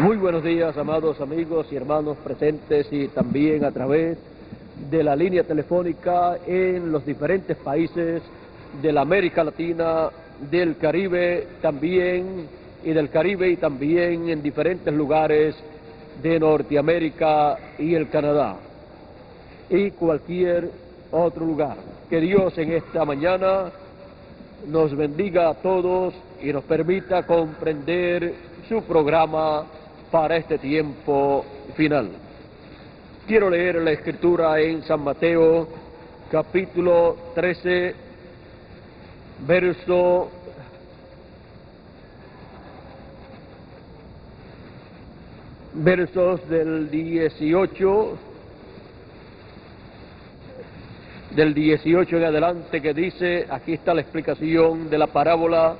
Muy buenos días, amados amigos y hermanos presentes y también a través de la línea telefónica en los diferentes países de la América Latina, del Caribe también en diferentes lugares de Norteamérica y el Canadá y cualquier otro lugar. Que Dios en esta mañana nos bendiga a todos y nos permita comprender su programa para este tiempo final. Quiero leer la escritura en San Mateo, capítulo 13, versos del 18 en adelante, que dice, aquí está la explicación de la parábola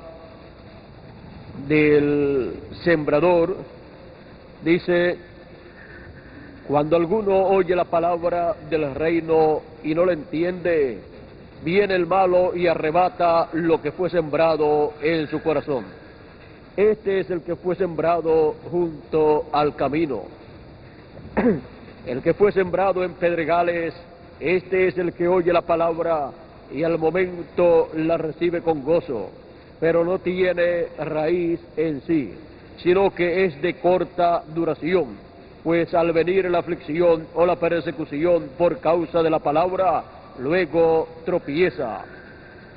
del sembrador. Dice: cuando alguno oye la palabra del reino y no la entiende, viene el malo y arrebata lo que fue sembrado en su corazón. Este es el que fue sembrado junto al camino. El que fue sembrado en pedregales, este es el que oye la palabra y al momento la recibe con gozo, pero no tiene raíz en sí, sino que es de corta duración, pues al venir la aflicción o la persecución por causa de la palabra, luego tropieza.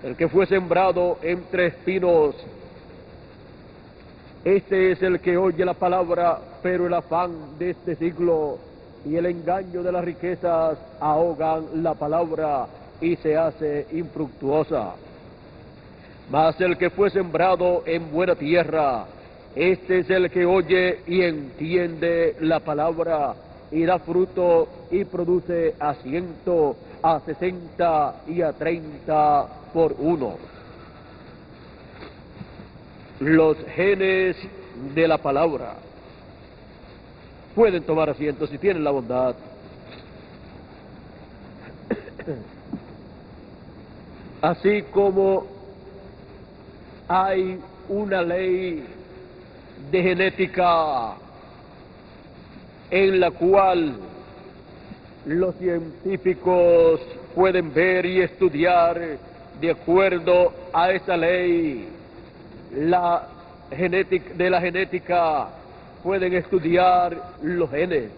El que fue sembrado entre espinos, este es el que oye la palabra, pero el afán de este siglo y el engaño de las riquezas ahogan la palabra y se hace infructuosa. Mas el que fue sembrado en buena tierra, este es el que oye y entiende la palabra y da fruto y produce a 100, a 60 y a 30 por uno. Los genes de la palabra. Pueden tomar asiento si tienen la bondad. Así como hay una ley de genética en la cual los científicos pueden ver y estudiar de acuerdo a esa ley, la genética, pueden estudiar los genes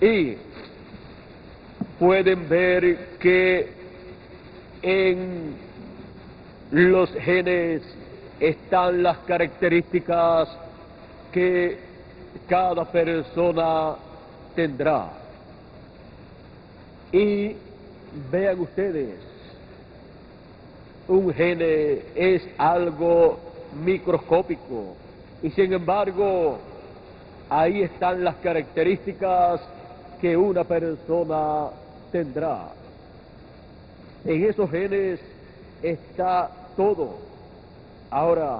y pueden ver que en los genes están las características que cada persona tendrá. Y vean ustedes, un gene es algo microscópico y sin embargo ahí están las características que una persona tendrá. En esos genes está todo. Ahora,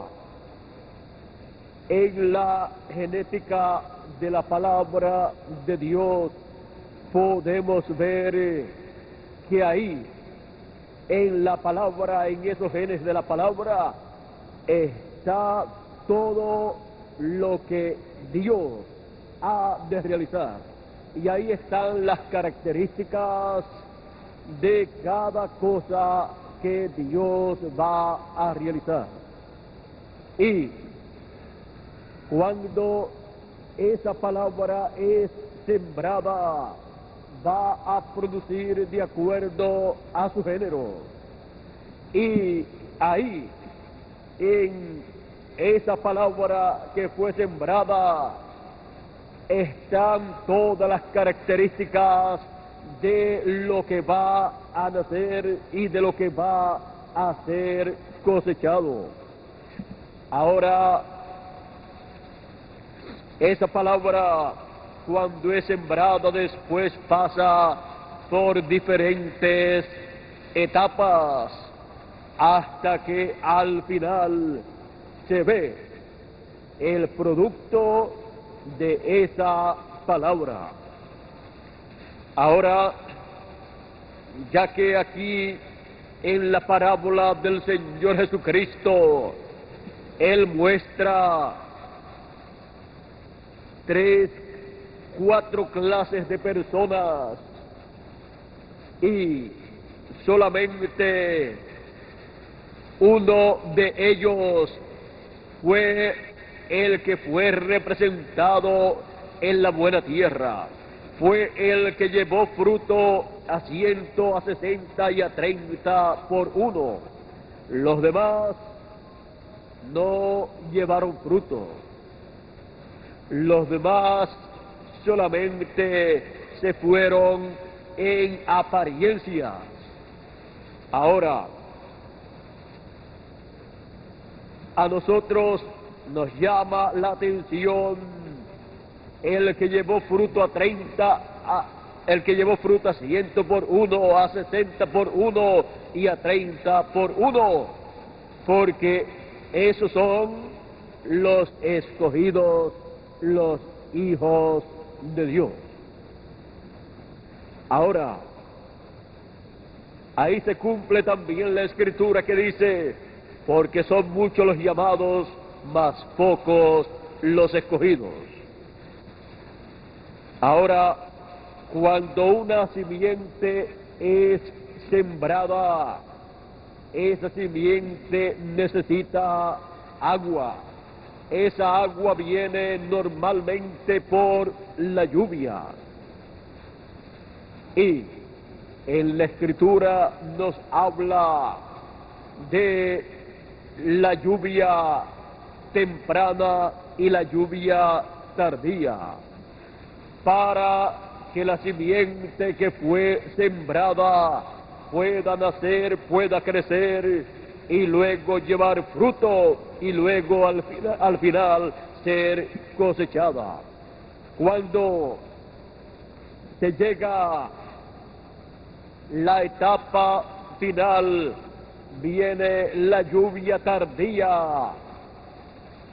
en la genética de la palabra de Dios podemos ver que ahí, en la palabra, en esos genes de la palabra, está todo lo que Dios ha de realizar. Y ahí están las características de cada cosa que Dios va a realizar. Y cuando esa palabra es sembrada, va a producir de acuerdo a su género. Y ahí, en esa palabra que fue sembrada, están todas las características de lo que va a nacer y de lo que va a ser cosechado. Ahora, esa palabra, cuando es sembrada, después pasa por diferentes etapas hasta que al final se ve el producto de esa palabra. Ahora, ya que aquí en la parábola del Señor Jesucristo, Él muestra 3, 4 clases de personas y solamente uno de ellos fue el que fue representado en la buena tierra. Fue el que llevó fruto a 100, a 60 y a 30 por uno. Los demás no llevaron fruto. Los demás solamente se fueron en apariencia. Ahora, a nosotros nos llama la atención el que llevó fruto a 30, el que llevó fruto a 100 por uno, a 60 por uno y a 30 por uno, porque esos son los escogidos, los hijos de Dios. Ahora, ahí se cumple también la escritura que dice, porque son muchos los llamados, mas pocos los escogidos. Ahora, cuando una simiente es sembrada, esa simiente necesita agua. Esa agua viene normalmente por la lluvia. Y en la Escritura nos habla de la lluvia temprana y la lluvia tardía, para que la simiente que fue sembrada pueda nacer, pueda crecer y luego llevar fruto y luego al final ser cosechada. Cuando se llega la etapa final, viene la lluvia tardía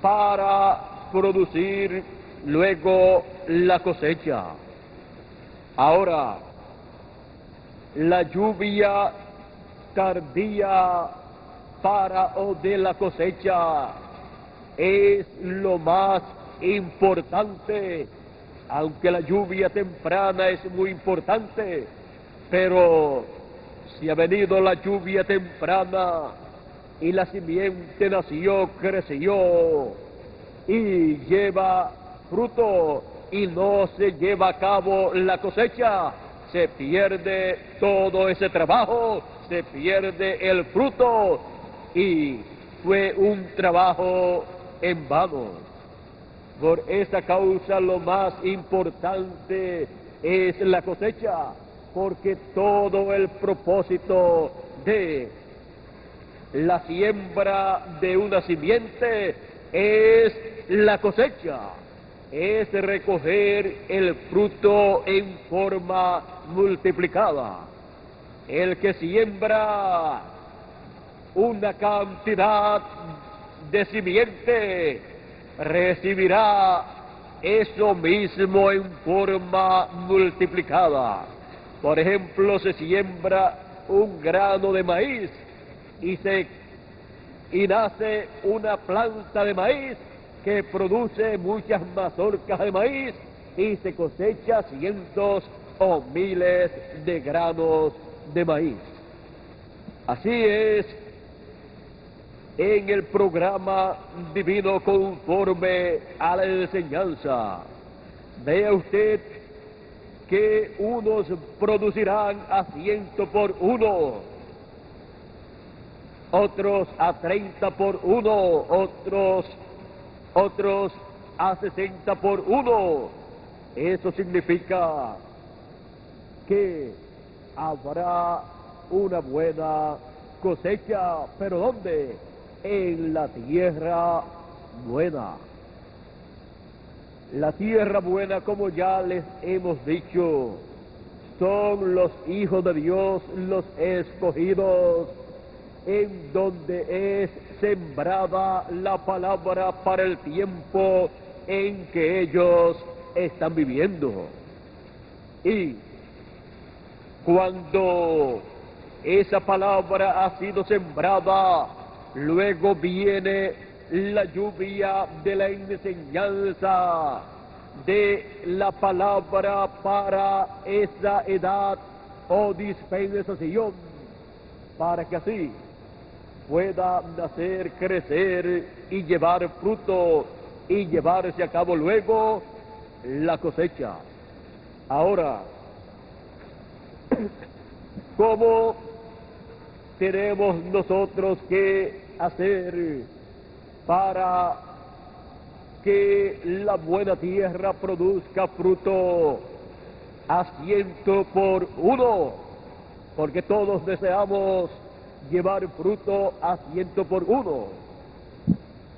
para producir luego la cosecha. Ahora, la lluvia tardía para o de la cosecha es lo más importante, aunque la lluvia temprana es muy importante, pero si ha venido la lluvia temprana y la simiente nació, creció y lleva fruto y no se lleva a cabo la cosecha, se pierde todo ese trabajo, se pierde el fruto y fue un trabajo en vano. Por esa causa lo más importante es la cosecha, porque todo el propósito de la siembra de una simiente es la cosecha, es recoger el fruto en forma multiplicada. El que siembra una cantidad de simiente recibirá eso mismo en forma multiplicada. Por ejemplo, se siembra un grano de maíz y nace una planta de maíz que produce muchas mazorcas de maíz y se cosecha cientos o miles de granos de maíz. Así es en el programa divino conforme a la enseñanza. Vea usted que unos producirán a 100 por uno, otros a 30 por uno, otros a 60 por uno. Eso significa que habrá una buena cosecha, pero ¿dónde? En la tierra buena. La tierra buena, como ya les hemos dicho, son los hijos de Dios, los escogidos, en donde es sembrada la palabra para el tiempo en que ellos están viviendo. Y cuando esa palabra ha sido sembrada, luego viene la lluvia de la enseñanza, de la palabra para esa edad o dispensación, para que así pueda nacer, crecer y llevar fruto y llevarse a cabo luego la cosecha. Ahora, ¿cómo tenemos nosotros que hacer para que la buena tierra produzca fruto a 100%? Porque todos deseamos llevar fruto a 100%.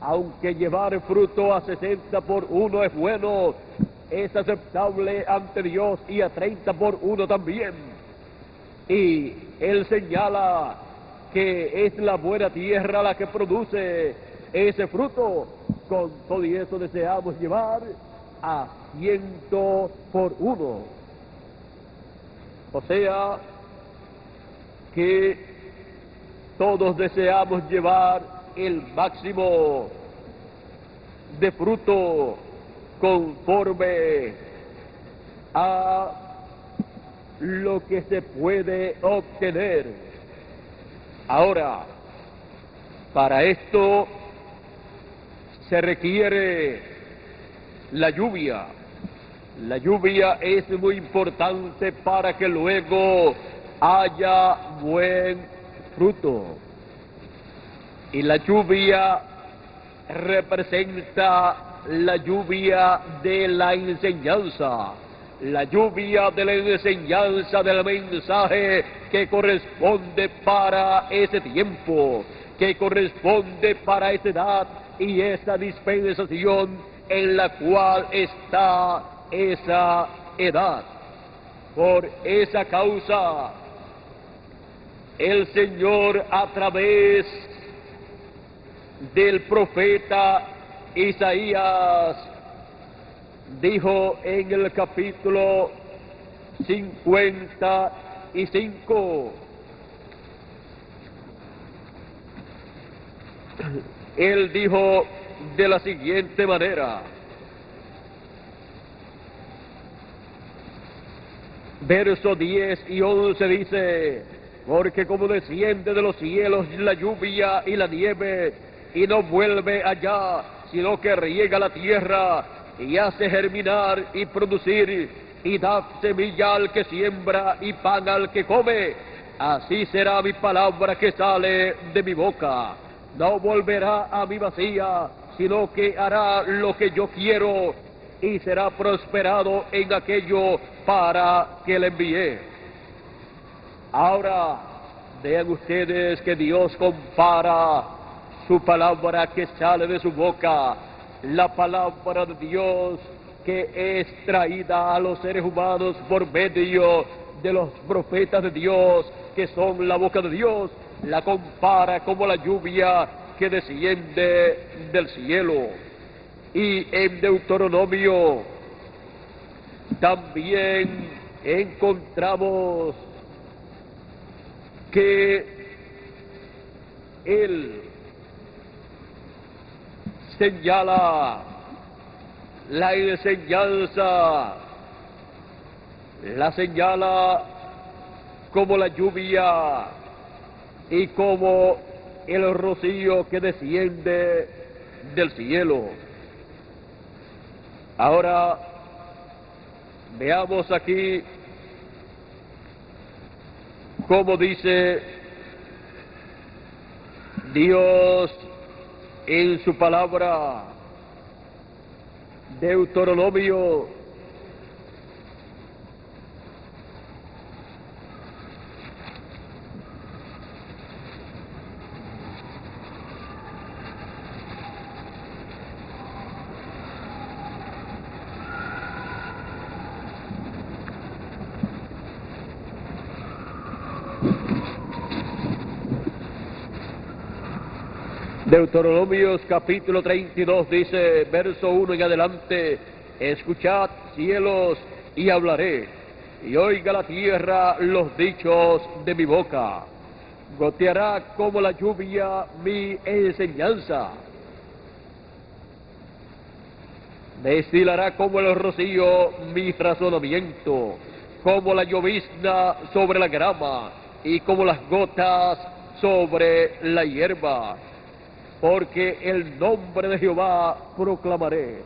Aunque llevar fruto a 60% es bueno, es aceptable ante Dios, y a 30% también. Y Él señala que es la buena tierra la que produce ese fruto. Con todo y eso deseamos llevar a 100%. O sea, que todos deseamos llevar el máximo de fruto conforme a lo que se puede obtener. Ahora, para esto se requiere la lluvia. La lluvia es muy importante para que luego haya buen fruto. Y la lluvia representa la lluvia de la enseñanza, la lluvia de la enseñanza del mensaje que corresponde para ese tiempo, que corresponde para esa edad y esa dispensación en la cual está esa edad. Por esa causa, el Señor, a través del profeta Isaías, dijo en el capítulo 55, Él dijo de la siguiente manera: verso 10 y 11 dice: porque como desciende de los cielos la lluvia y la nieve, y no vuelve allá, sino que riega la tierra, y hace germinar y producir, y da semilla al que siembra y pan al que come, así será mi palabra que sale de mi boca. No volverá a mí vacía, sino que hará lo que yo quiero, y será prosperado en aquello para que le envié. Ahora, vean ustedes que Dios compara su palabra que sale de su boca, la palabra de Dios que es traída a los seres humanos por medio de los profetas de Dios, que son la boca de Dios, la compara como la lluvia que desciende del cielo. Y en Deuteronomio también encontramos que Él señala la enseñanza, la señala como la lluvia y como el rocío que desciende del cielo. Ahora, veamos aquí cómo dice Dios en su palabra. Deuteronomio Deuteronomios capítulo 32 dice, verso 1 en adelante: escuchad, cielos, y hablaré, y oiga la tierra los dichos de mi boca. Goteará como la lluvia mi enseñanza, Destilará como el rocío mi razonamiento, como la llovizna sobre la grama y como las gotas sobre la hierba. Porque el nombre de Jehová proclamaré.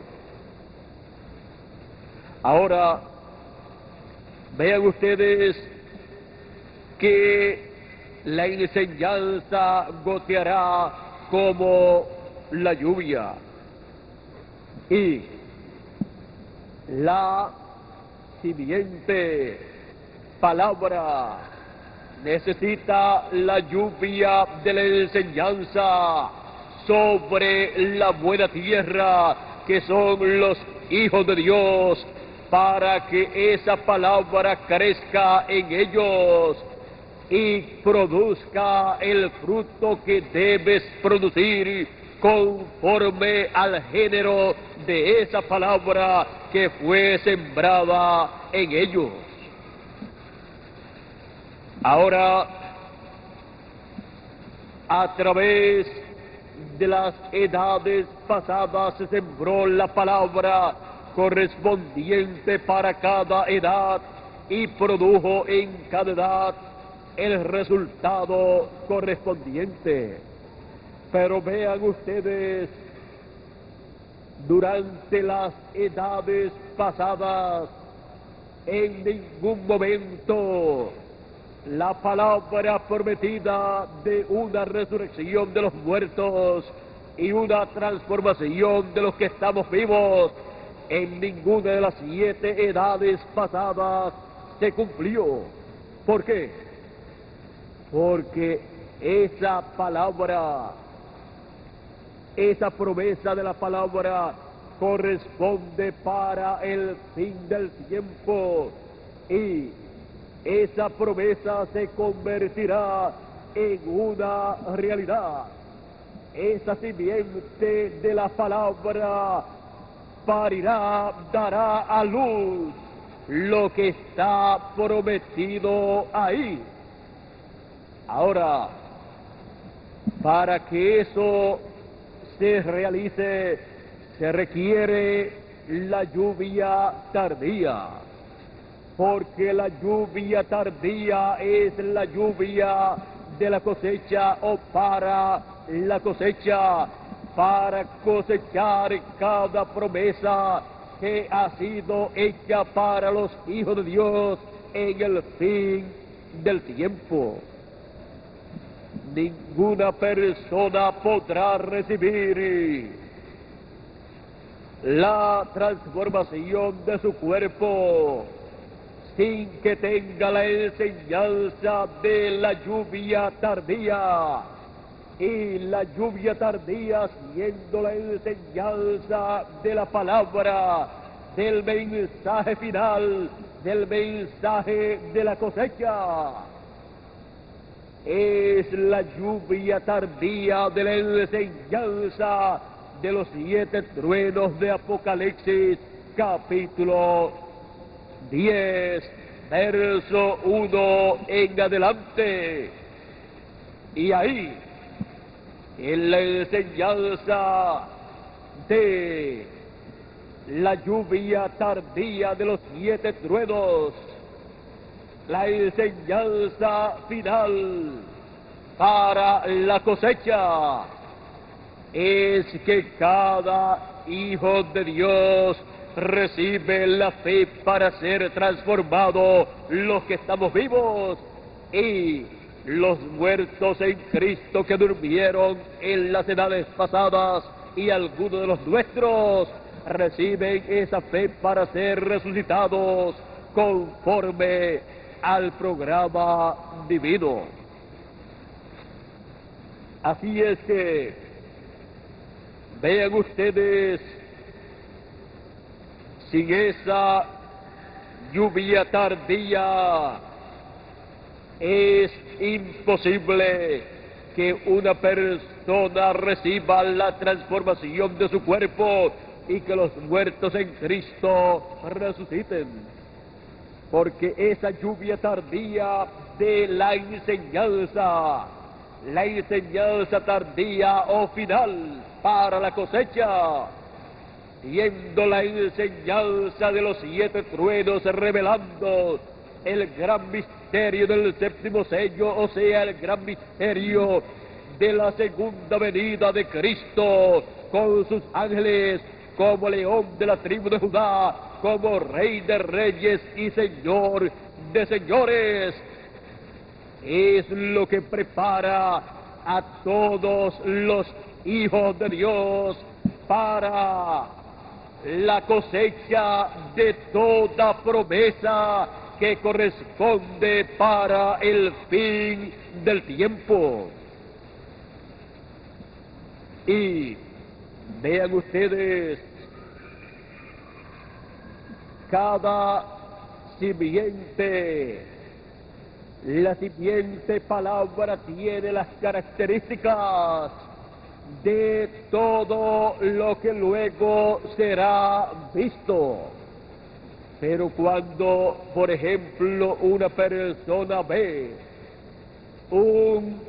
Ahora, vean ustedes que la enseñanza goteará como la lluvia. Y la siguiente palabra necesita la lluvia de la enseñanza sobre la buena tierra, que son los hijos de Dios, para que esa palabra crezca en ellos y produzca el fruto que debes producir conforme al género de esa palabra que fue sembrada en ellos. Ahora, a través de las edades pasadas se sembró la palabra correspondiente para cada edad y produjo en cada edad el resultado correspondiente. Pero vean ustedes, durante las edades pasadas, en ningún momento la palabra prometida de una resurrección de los muertos y una transformación de los que estamos vivos, en ninguna de las 7 edades pasadas se cumplió. ¿Por qué? Porque esa palabra, esa promesa de la palabra corresponde para el fin del tiempo, y esa promesa se convertirá en una realidad. Esa simiente de la palabra parirá, dará a luz lo que está prometido ahí. Ahora, para que eso se realice, se requiere la lluvia tardía, porque la lluvia tardía es la lluvia de la cosecha o para la cosecha, para cosechar cada promesa que ha sido hecha para los hijos de Dios en el fin del tiempo. Ninguna persona podrá recibir la transformación de su cuerpo sin que tenga la enseñanza de la lluvia tardía. Y la lluvia tardía siendo la enseñanza de la palabra, del mensaje final, del mensaje de la cosecha. Es la lluvia tardía de la enseñanza de los 7 truenos de Apocalipsis, capítulo 10, verso 1 en adelante. Y ahí, en la enseñanza de la lluvia tardía de los 7 truenos, la enseñanza final para la cosecha es que cada hijo de Dios recibe la fe para ser transformado, los que estamos vivos, y los muertos en Cristo que durmieron en las edades pasadas, y algunos de los nuestros reciben esa fe para ser resucitados conforme al programa divino. Así es que vean ustedes, sin esa lluvia tardía es imposible que una persona reciba la transformación de su cuerpo y que los muertos en Cristo resuciten. Porque esa lluvia tardía de la enseñanza tardía o final para la cosecha, viendo la enseñanza de los 7 truenos, revelando el gran misterio del séptimo sello, o sea, el gran misterio de la segunda venida de Cristo, con sus ángeles, como león de la tribu de Judá, como rey de reyes y señor de señores. Es lo que prepara a todos los hijos de Dios para la cosecha de toda promesa que corresponde para el fin del tiempo. Y vean ustedes, cada simiente, la siguiente palabra tiene las características de todo lo que luego será visto. Pero cuando, por ejemplo, una persona ve un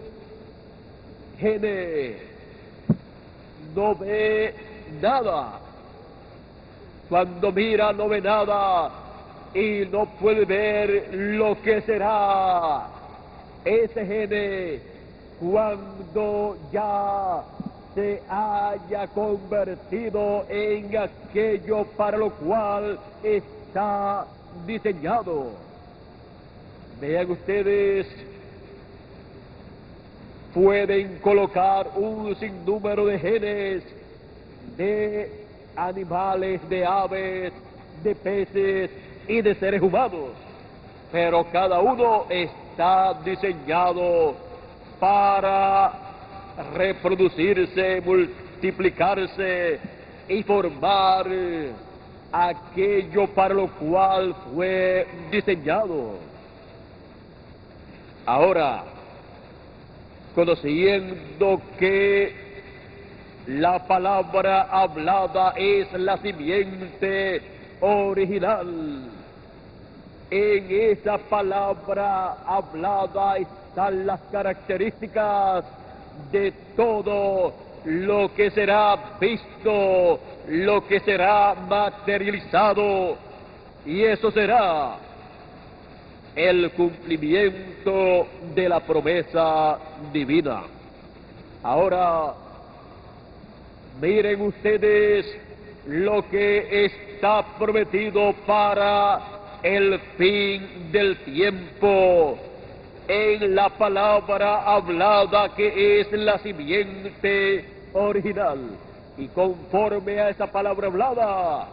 gene, no ve nada. Cuando mira, no ve nada y no puede ver lo que será ese gene cuando ya se haya convertido en aquello para lo cual está diseñado. Vean ustedes, pueden colocar un sinnúmero de genes de animales, de aves, de peces y de seres humanos, pero cada uno está diseñado para reproducirse, multiplicarse y formar aquello para lo cual fue diseñado. Ahora, conociendo que la palabra hablada es la simiente original, en esa palabra hablada están las características de todo lo que será visto, lo que será materializado, y eso será el cumplimiento de la promesa divina. Ahora, miren ustedes lo que está prometido para el fin del tiempo en la palabra hablada, que es la simiente original. Y conforme a esa palabra hablada,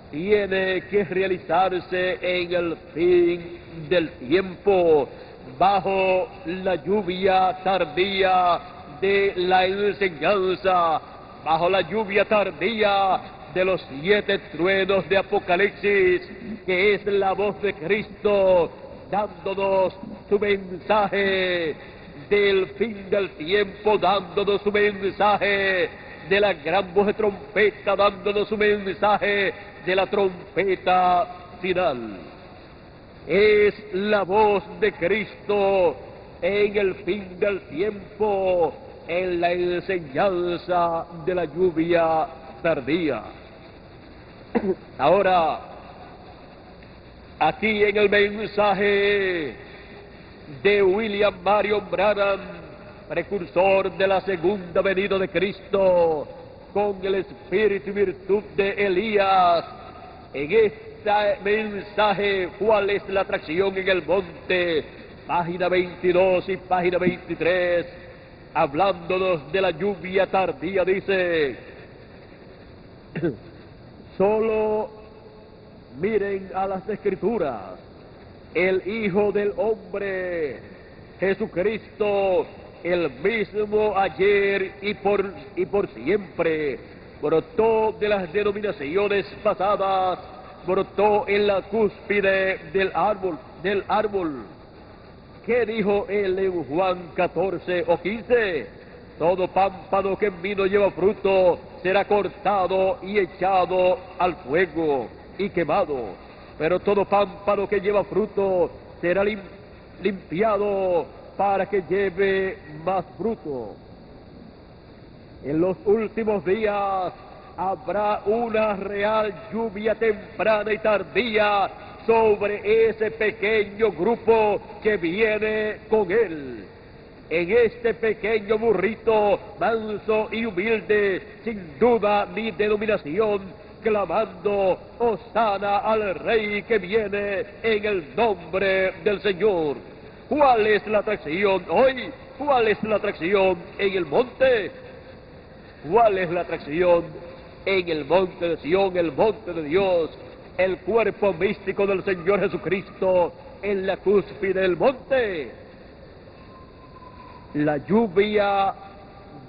tiene que realizarse en el fin del tiempo, bajo la lluvia tardía de la enseñanza, bajo la lluvia tardía de los 7 truenos de Apocalipsis, que es la voz de Cristo dándonos su mensaje del fin del tiempo, dándonos su mensaje de la gran voz de trompeta, dándonos su mensaje de la trompeta final. Es la voz de Cristo en el fin del tiempo, en la enseñanza de la lluvia tardía. Ahora, aquí en el mensaje de William Marion Branham, precursor de la segunda venida de Cristo, con el espíritu y virtud de Elías, en este mensaje, ¿cuál es la atracción en el monte? Página 22 y página 23, hablándonos de la lluvia tardía, dice: solo miren a las Escrituras, el Hijo del Hombre, Jesucristo, el mismo ayer y por siempre, brotó de las denominaciones pasadas, brotó en la cúspide del árbol. ¿Qué dijo él en Juan 14 o 15? Todo pámpano que en mí no lleva fruto será cortado y echado al fuego y quemado, pero todo pámpano que lleva fruto será limpiado para que lleve más fruto. En los últimos días habrá una real lluvia temprana y tardía sobre ese pequeño grupo que viene con él. En este pequeño burrito, manso y humilde, sin duda ni denominación, clamando, Hosana al Rey que viene en el nombre del Señor. ¿Cuál es la atracción hoy? ¿Cuál es la atracción en el monte? ¿Cuál es la atracción en el monte de Sión, el monte de Dios, el cuerpo místico del Señor Jesucristo en la cúspide del monte? La lluvia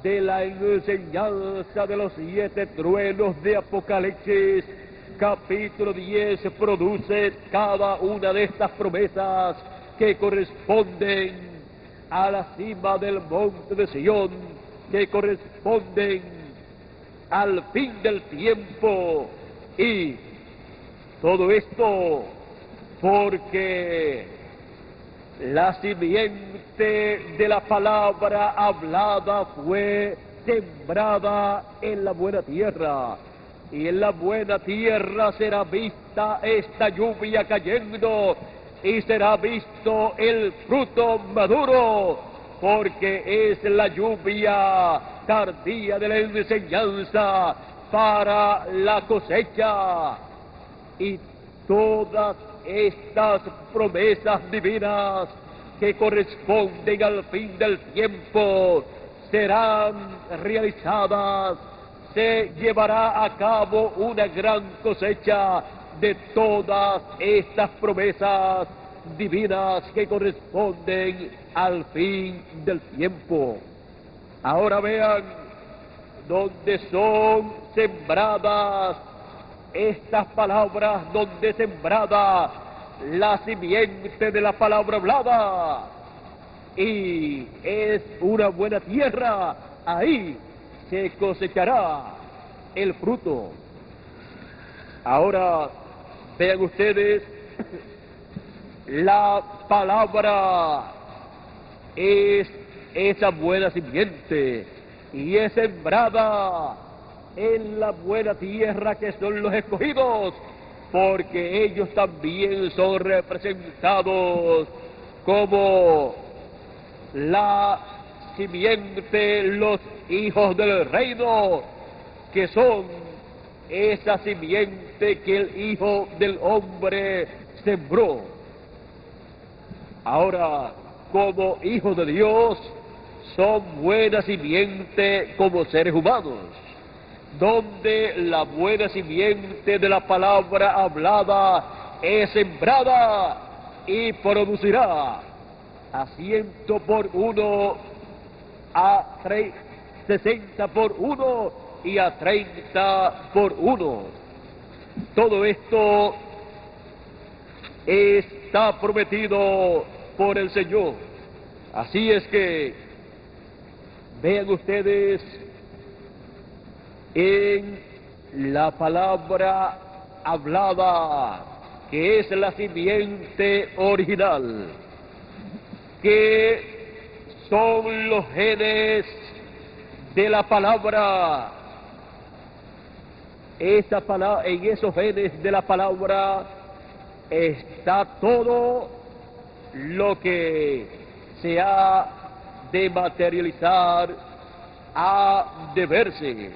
de la enseñanza de los 7 truenos de Apocalipsis, capítulo 10, produce cada una de estas promesas que corresponden a la cima del monte de Sión, que corresponden al fin del tiempo. Y todo esto porque la simiente de la palabra hablada fue sembrada en la buena tierra, y en la buena tierra será vista esta lluvia cayendo, y será visto el fruto maduro, porque es la lluvia tardía de la enseñanza para la cosecha. Y todas estas promesas divinas que corresponden al fin del tiempo serán realizadas. Se llevará a cabo una gran cosecha de todas estas promesas divinas que corresponden al fin del tiempo. Ahora vean dónde son sembradas estas palabras, donde sembrada la simiente de la palabra hablada, y es una buena tierra, ahí se cosechará el fruto. Ahora vean ustedes, la palabra es esa buena simiente y es sembrada en la buena tierra que son los escogidos, porque ellos también son representados como la simiente, los hijos del reino, que son esa simiente que el Hijo del Hombre sembró. Ahora, como hijos de Dios, son buena simiente como seres humanos, donde la buena simiente de la palabra hablada es sembrada y producirá a 100 por 1, a 60 por 1 y a 30 por 1. Todo esto está prometido por el Señor. Así es que vean ustedes en la palabra hablada, que es la simiente original, que son los genes de la palabra. En esos genes de la palabra está todo lo que se ha de materializar, ha de verse.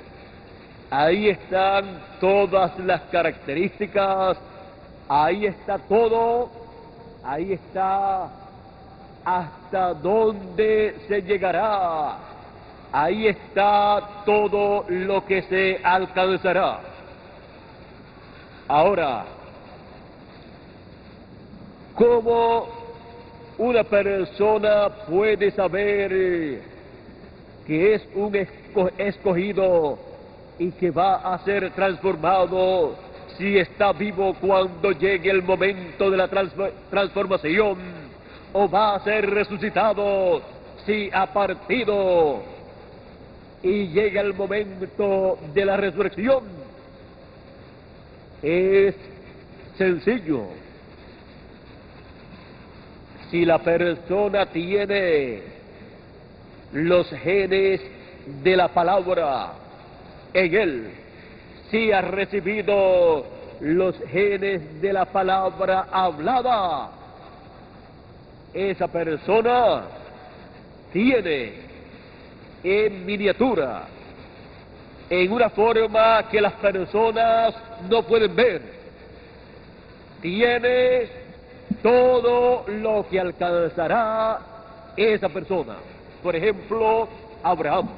Ahí están todas las características, ahí está todo, ahí está hasta dónde se llegará, ahí está todo lo que se alcanzará. Ahora, ¿cómo una persona puede saber que es un escogido y que va a ser transformado si está vivo cuando llegue el momento de la transformación, o va a ser resucitado si ha partido y llega el momento de la resurrección? Es sencillo. Si la persona tiene los genes de la palabra en él, si ha recibido los genes de la palabra hablada, esa persona tiene en miniatura, en una forma que las personas no pueden ver, tiene todo lo que alcanzará esa persona. Por ejemplo, Abraham.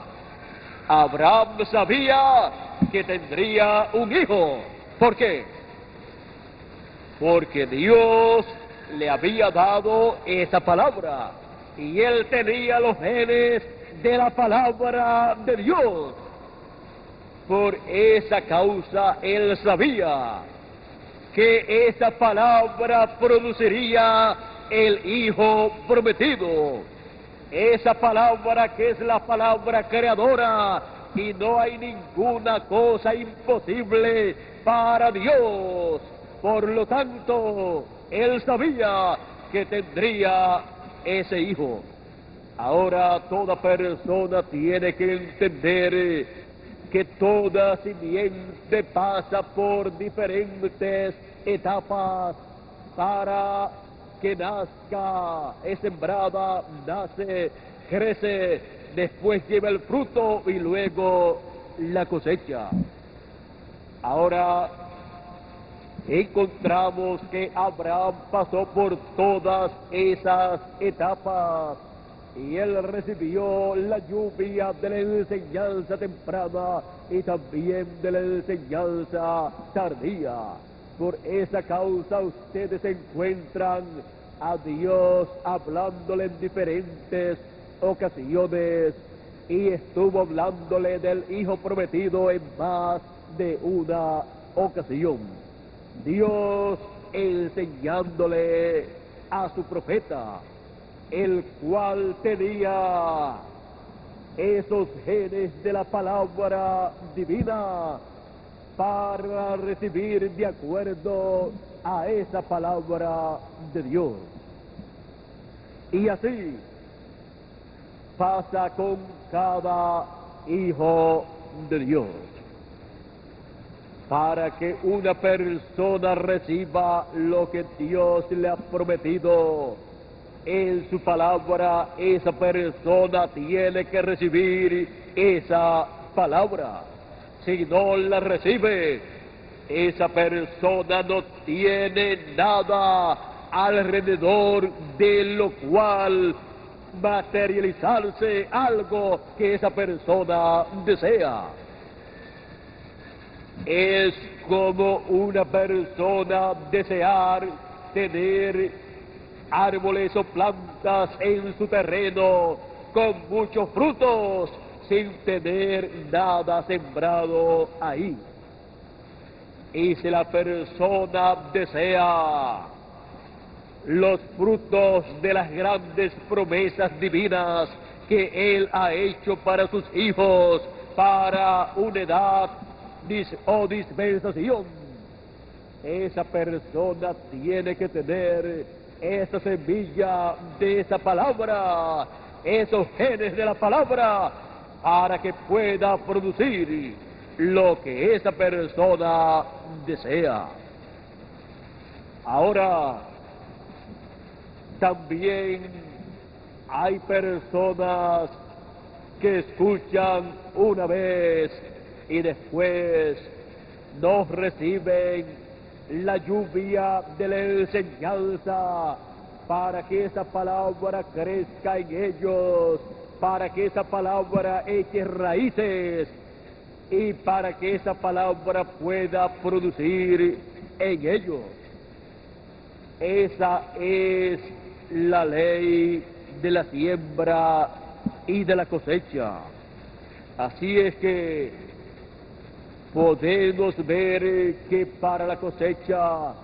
Abraham sabía que tendría un hijo. ¿Por qué? Porque Dios le había dado esa palabra y él tenía los genes de la palabra de Dios. Por esa causa él sabía que esa palabra produciría el hijo prometido. Esa palabra que es la palabra creadora, y no hay ninguna cosa imposible para Dios. Por lo tanto, él sabía que tendría ese hijo. Ahora toda persona tiene que entender que toda simiente pasa por diferentes etapas para que nazca, es sembrada, nace, crece, después lleva el fruto y luego la cosecha. Ahora encontramos que Abraham pasó por todas esas etapas y él recibió la lluvia de la enseñanza temprana y también de la enseñanza tardía. Por esa causa ustedes encuentran a Dios hablándole en diferentes ocasiones y estuvo hablándole del Hijo prometido en más de una ocasión. Dios enseñándole a su profeta, el cual tenía esos genes de la palabra divina para recibir de acuerdo a esa palabra de Dios. Y así pasa con cada hijo de Dios. Para que una persona reciba lo que Dios le ha prometido en su palabra, esa persona tiene que recibir esa palabra. Si no la recibe, esa persona no tiene nada alrededor de lo cual materializarse algo que esa persona desea. Es como una persona desear tener árboles o plantas en su terreno con muchos frutos sin tener nada sembrado ahí. Y si la persona desea los frutos de las grandes promesas divinas que Él ha hecho para sus hijos, para una edad o dispensación, esa persona tiene que tener esa semilla de esa palabra, esos genes de la palabra, para que pueda producir lo que esa persona desea. Ahora, también hay personas que escuchan una vez y después no reciben la lluvia de la enseñanza para que esa palabra crezca en ellos, para que esa palabra eche raíces y para que esa palabra pueda producir en ellos. Esa es la ley de la siembra y de la cosecha. Así es que podemos ver que para la cosecha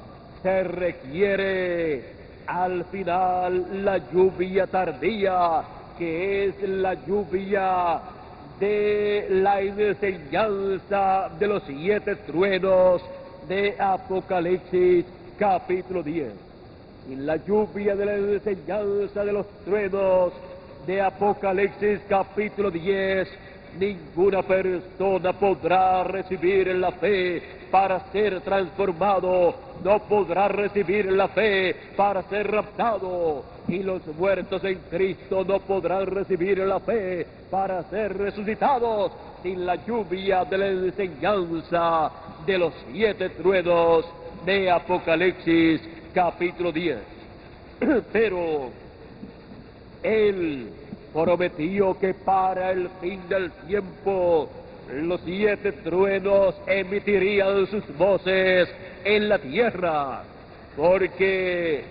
se requiere al final la lluvia tardía, que es la lluvia de la enseñanza de los 7 truenos de Apocalipsis capítulo 10. Y la lluvia de la enseñanza de los truenos de Apocalipsis capítulo 10 ninguna persona podrá recibir la fe para ser transformado, no podrá recibir la fe para ser raptado, y los muertos en Cristo no podrán recibir la fe para ser resucitados sin la lluvia de la enseñanza de los 7 truenos de Apocalipsis capítulo 10. Pero Él prometió que para el fin del tiempo los 7 truenos emitirían sus voces en la tierra, porque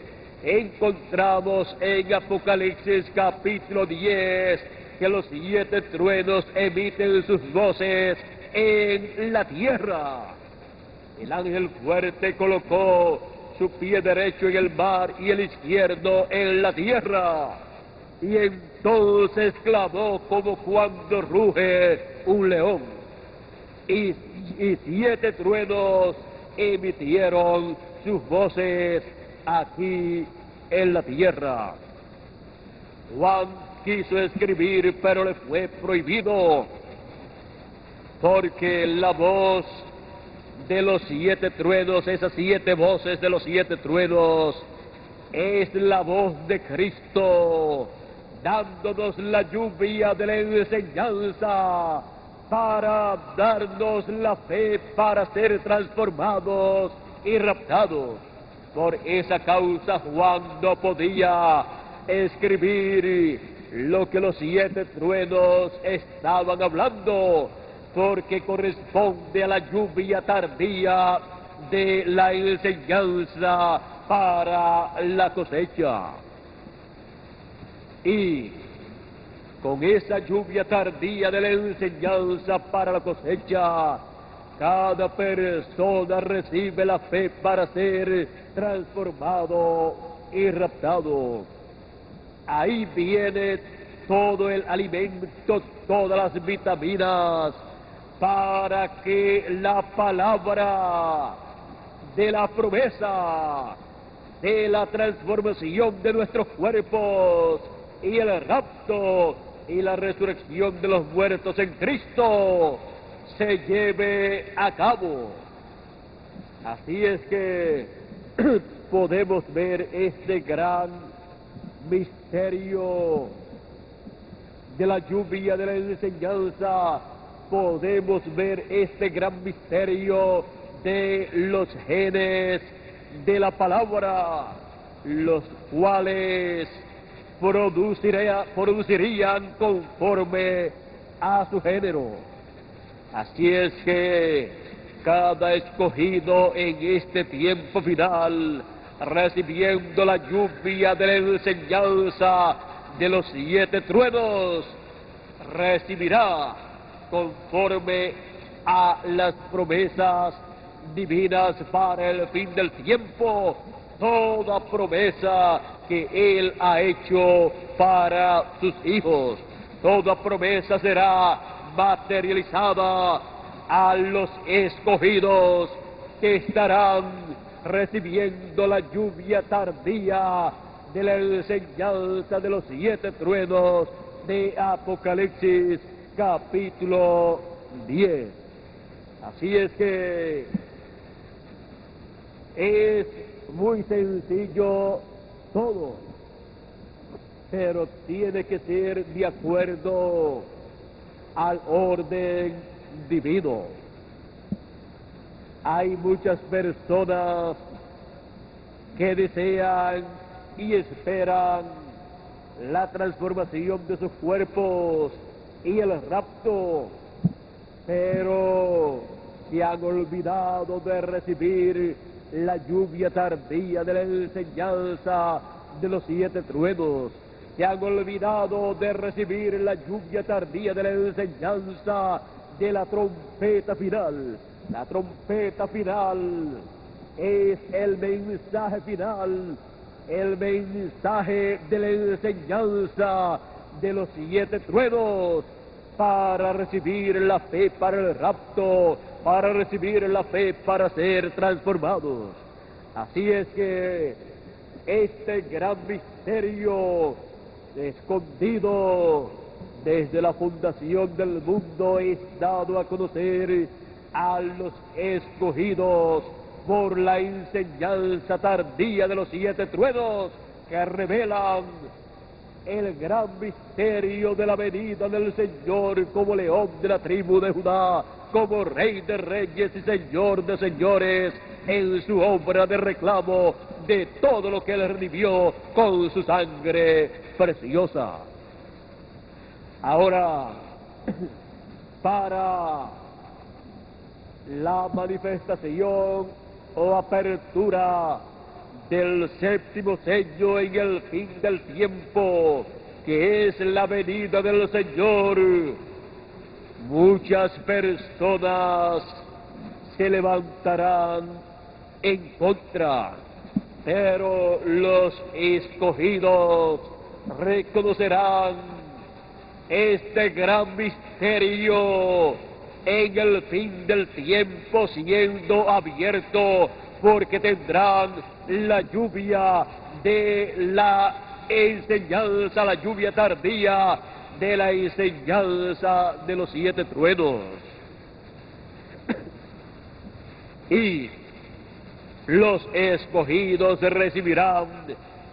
encontramos en Apocalipsis capítulo 10 que los 7 truenos emiten sus voces en la tierra. El ángel fuerte colocó su pie derecho en el mar y el izquierdo en la tierra, y entonces clamó como cuando ruge un león, y 7 truenos emitieron sus voces aquí en la tierra. Juan quiso escribir, pero le fue prohibido, porque la voz de los 7 truenos, esas 7 voces de los 7 truenos, es la voz de Cristo, dándonos la lluvia de la enseñanza para darnos la fe para ser transformados y raptados. Por esa causa Juan no podía escribir lo que los 7 truenos estaban hablando, porque corresponde a la lluvia tardía de la enseñanza para la cosecha. Y con esa lluvia tardía de la enseñanza para la cosecha, cada persona recibe la fe para ser transformado y raptado. Ahí viene todo el alimento, todas las vitaminas, para que la palabra de la promesa, de la transformación de nuestros cuerpos y el rapto y la resurrección de los muertos en Cristo se lleve a cabo. Así es que podemos ver este gran misterio de la lluvia de la enseñanza, podemos ver este gran misterio de los genes de la palabra, los cuales producirían conforme a su género. Así es que cada escogido en este tiempo final, recibiendo la lluvia de la enseñanza de los 7 truenos, recibirá conforme a las promesas divinas para el fin del tiempo, toda promesa que Él ha hecho para sus hijos. Toda promesa será materializada a los escogidos que estarán recibiendo la lluvia tardía de la enseñanza de los 7 truenos de Apocalipsis capítulo 10. Así es que es muy sencillo todo, pero tiene que ser de acuerdo al orden divino. Hay muchas personas que desean y esperan la transformación de sus cuerpos y el rapto, pero se han olvidado de recibir la lluvia tardía de la enseñanza de los 7 truenos. Se han olvidado de recibir la lluvia tardía de la enseñanza de la trompeta final. La trompeta final es el mensaje final, el mensaje de la enseñanza de los 7 truenos, para recibir la fe para el rapto, para recibir la fe para ser transformados. Así es que este gran misterio escondido desde la fundación del mundo es dado a conocer a los escogidos por la enseñanza tardía de los 7 truenos que revelan el gran misterio de la venida del Señor como león de la tribu de Judá, como Rey de reyes y Señor de señores, en su obra de reclamo de todo lo que él redimió con su sangre preciosa. Ahora, para la manifestación o apertura del 7º sello en el fin del tiempo, que es la venida del Señor, muchas personas se levantarán en contra, pero los escogidos reconocerán este gran misterio en el fin del tiempo siendo abierto, porque tendrán la lluvia de la enseñanza, la lluvia tardía de la enseñanza de los 7 truenos. Y los escogidos recibirán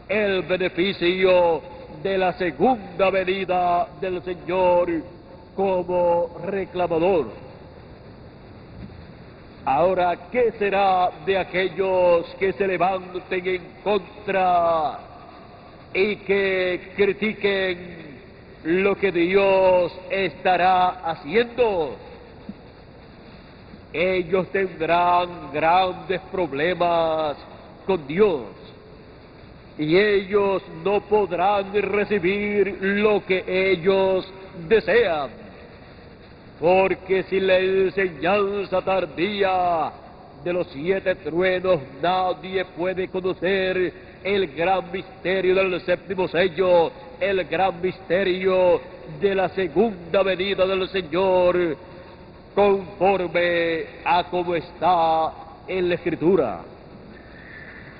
el beneficio de la segunda venida del Señor como reclamador. Ahora, ¿qué será de aquellos que se levanten en contra y que critiquen lo que Dios estará haciendo? Ellos tendrán grandes problemas con Dios y ellos no podrán recibir lo que ellos desean, porque si la enseñanza tardía de los 7 truenos nadie puede conocer el gran misterio del 7º sello, el gran misterio de la segunda venida del Señor, conforme a como está en la Escritura.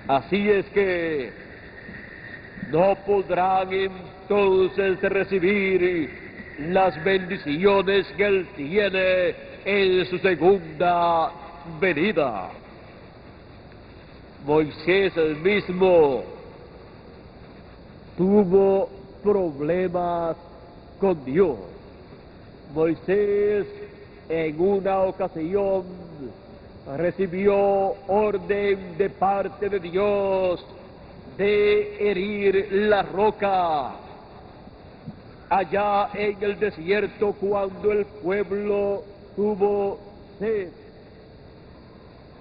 Así es que no podrán entonces recibir las bendiciones que Él tiene en su segunda venida. Moisés mismo tuvo problemas con Dios. Moisés en una ocasión recibió orden de parte de Dios de herir la roca allá en el desierto cuando el pueblo tuvo sed.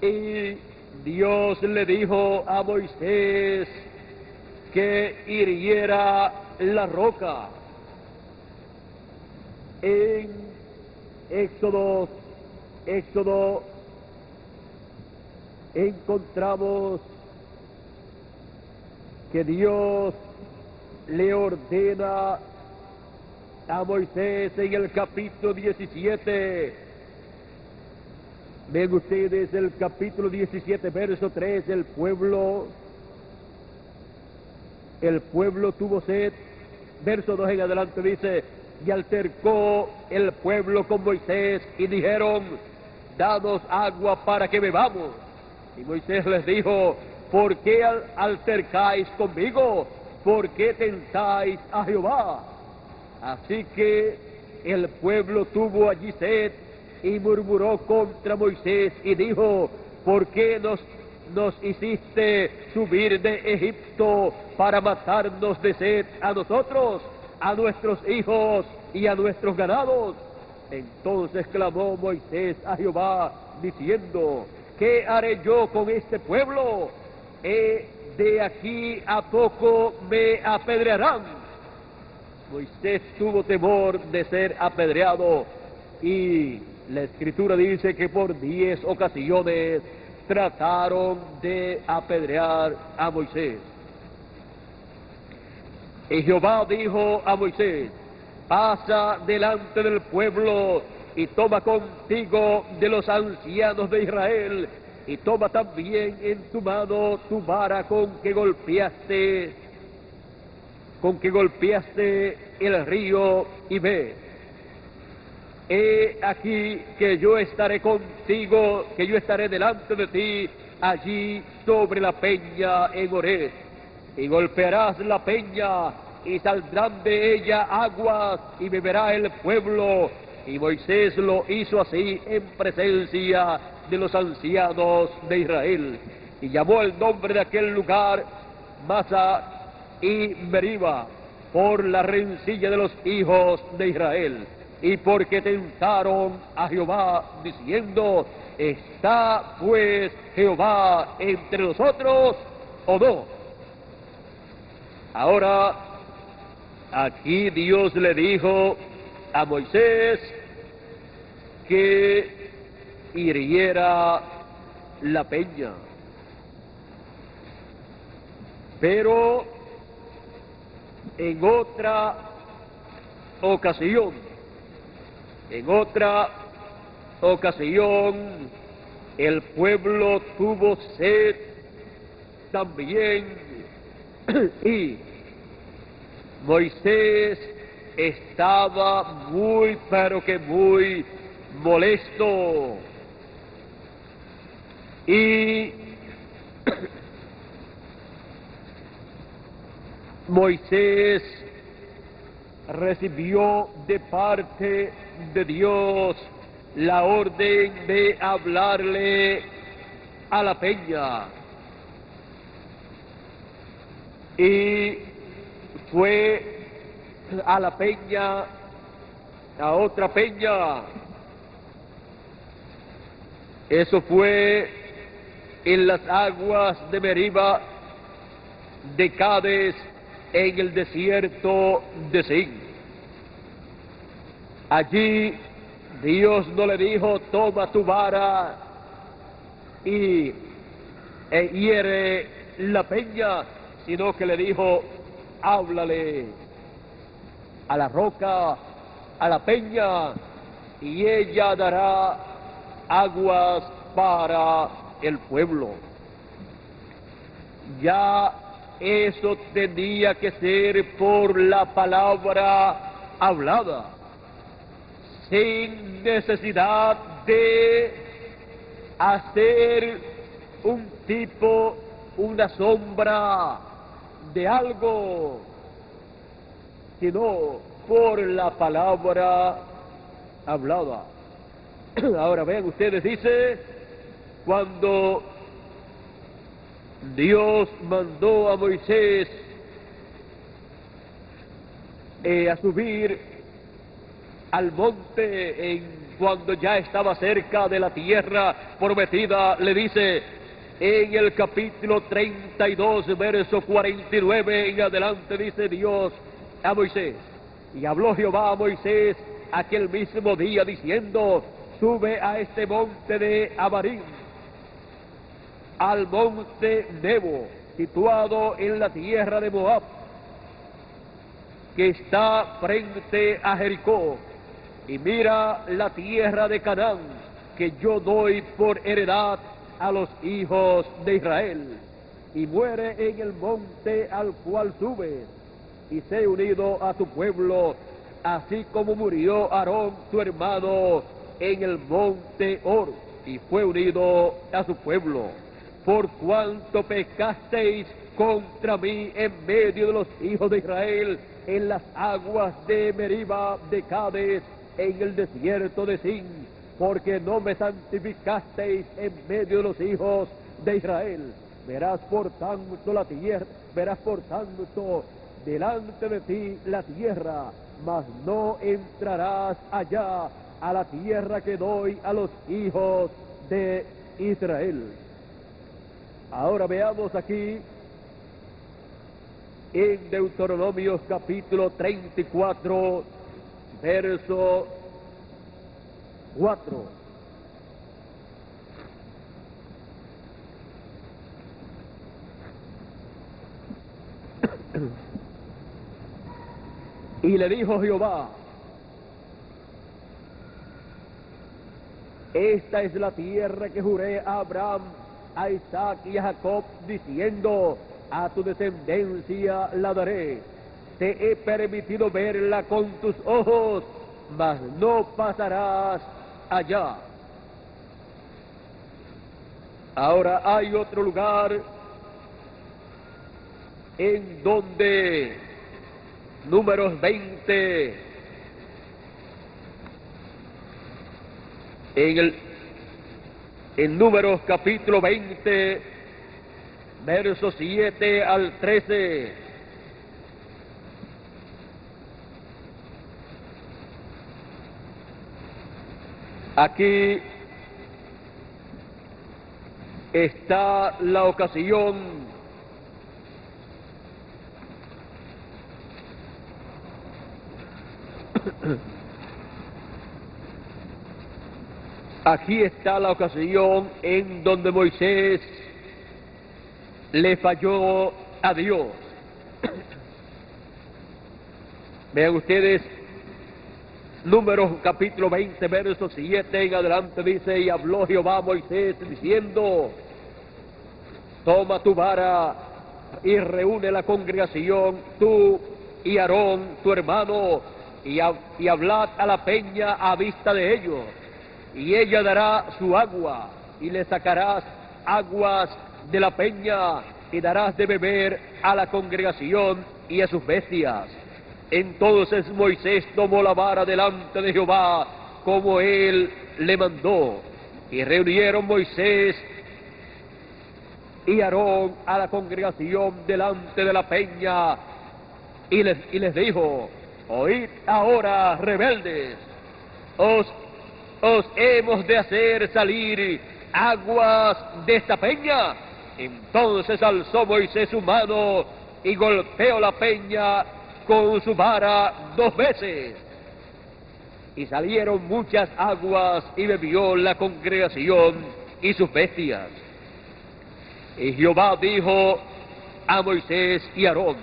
Y Dios le dijo a Moisés que hiriera la roca. En Éxodo encontramos que Dios le ordena a Moisés en el capítulo 17. Ven ustedes el capítulo 17, verso 3, el pueblo tuvo sed. Verso 2 en adelante dice: y altercó el pueblo con Moisés y dijeron: danos agua para que bebamos. Y Moisés les dijo: ¿por qué altercáis conmigo? ¿Por qué tentáis a Jehová? Así que el pueblo tuvo allí sed y murmuró contra Moisés y dijo: ¿por qué nos hiciste subir de Egipto para matarnos de sed a nosotros, a nuestros hijos y a nuestros ganados? Entonces clamó Moisés a Jehová diciendo: ¿qué haré yo con este pueblo? De aquí a poco me apedrearán. Moisés tuvo temor de ser apedreado, y la Escritura dice que por 10 ocasiones trataron de apedrear a Moisés. Y Jehová dijo a Moisés: pasa delante del pueblo y toma contigo de los ancianos de Israel, y toma también en tu mano tu vara con que golpeaste con que golpeaste el río, y ve, he aquí que yo estaré contigo, que yo estaré delante de ti, allí sobre la peña en Horeb, y golpearás la peña, y saldrán de ella aguas, y beberá el pueblo. Y Moisés lo hizo así en presencia de los ancianos de Israel, y llamó el nombre de aquel lugar Masa y Meriba, por la rencilla de los hijos de Israel, y porque tentaron a Jehová, diciendo, ¿está pues Jehová entre nosotros o no? Ahora, aquí Dios le dijo a Moisés que hiriera la peña, pero en otra ocasión, el pueblo tuvo sed también, y Moisés estaba muy, pero que muy molesto, y Moisés recibió de parte de Dios la orden de hablarle a la peña, y fue a la peña, a otra peña. Eso fue en las aguas de Meriba de Cades, en el desierto de Zin. Allí Dios no le dijo, toma tu vara y hiere la peña, sino que le dijo, háblale a la roca, a la peña, y ella dará aguas para el pueblo. Ya eso tenía que ser por la palabra hablada, sin necesidad de hacer un tipo, una sombra de algo, sino por la palabra hablada. Ahora vean ustedes, dice, cuando Dios mandó a Moisés a subir al monte, cuando ya estaba cerca de la tierra prometida, le dice en el capítulo 32, verso 49 en adelante, dice Dios a Moisés, y habló Jehová a Moisés aquel mismo día diciendo, sube a este monte de Abarim, al monte Nebo, situado en la tierra de Moab, que está frente a Jericó, y mira la tierra de Canaán, que yo doy por heredad a los hijos de Israel, y muere en el monte al cual subes, y sé unido a tu pueblo, así como murió Aarón tu hermano en el monte Hor, y fue unido a su pueblo. Por cuanto pecasteis contra mí en medio de los hijos de Israel, en las aguas de Meriba de Cades, en el desierto de Zin, porque no me santificasteis en medio de los hijos de Israel. Verás por tanto la tierra, verás por tanto delante de ti la tierra, mas no entrarás allá a la tierra que doy a los hijos de Israel. Ahora veamos aquí en Deuteronomio capítulo 34, verso 4. Y le dijo Jehová, esta es la tierra que juré a Abraham, a Isaac y a Jacob, diciendo, a tu descendencia la daré. te he permitido verla con tus ojos, mas no pasarás allá. Ahora hay otro lugar en donde Números 20, en Números capítulo 20, versos 7 al 13, aquí está la ocasión aquí está la ocasión en donde Moisés le falló a Dios. Vean ustedes, Números capítulo 20, versos 7 en adelante dice: y habló Jehová a Moisés diciendo, toma tu vara y reúne la congregación, tú y Aarón tu hermano, y hablad a la peña a vista de ellos, y ella dará su agua, y le sacarás aguas de la peña, y darás de beber a la congregación y a sus bestias. Entonces Moisés tomó la vara delante de Jehová, como él le mandó, y reunieron Moisés y Aarón a la congregación delante de la peña, y les dijo: oíd ahora, rebeldes, os hemos de hacer salir aguas de esta peña. Entonces alzó Moisés su mano y golpeó la peña con su vara 2 veces, y salieron muchas aguas, y bebió la congregación y sus bestias. Y Jehová dijo a Moisés y Aarón: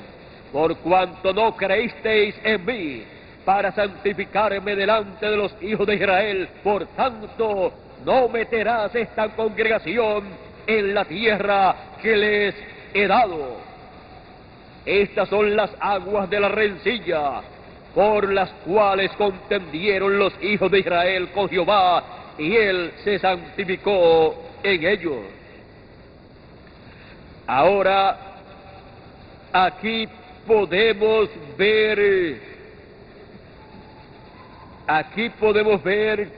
por cuanto no creísteis en mí para santificarme delante de los hijos de Israel, por tanto no meterás esta congregación en la tierra que les he dado. Estas son las aguas de la rencilla, por las cuales contendieron los hijos de Israel con Jehová, y él se santificó en ellos. Ahora, aquí podemos ver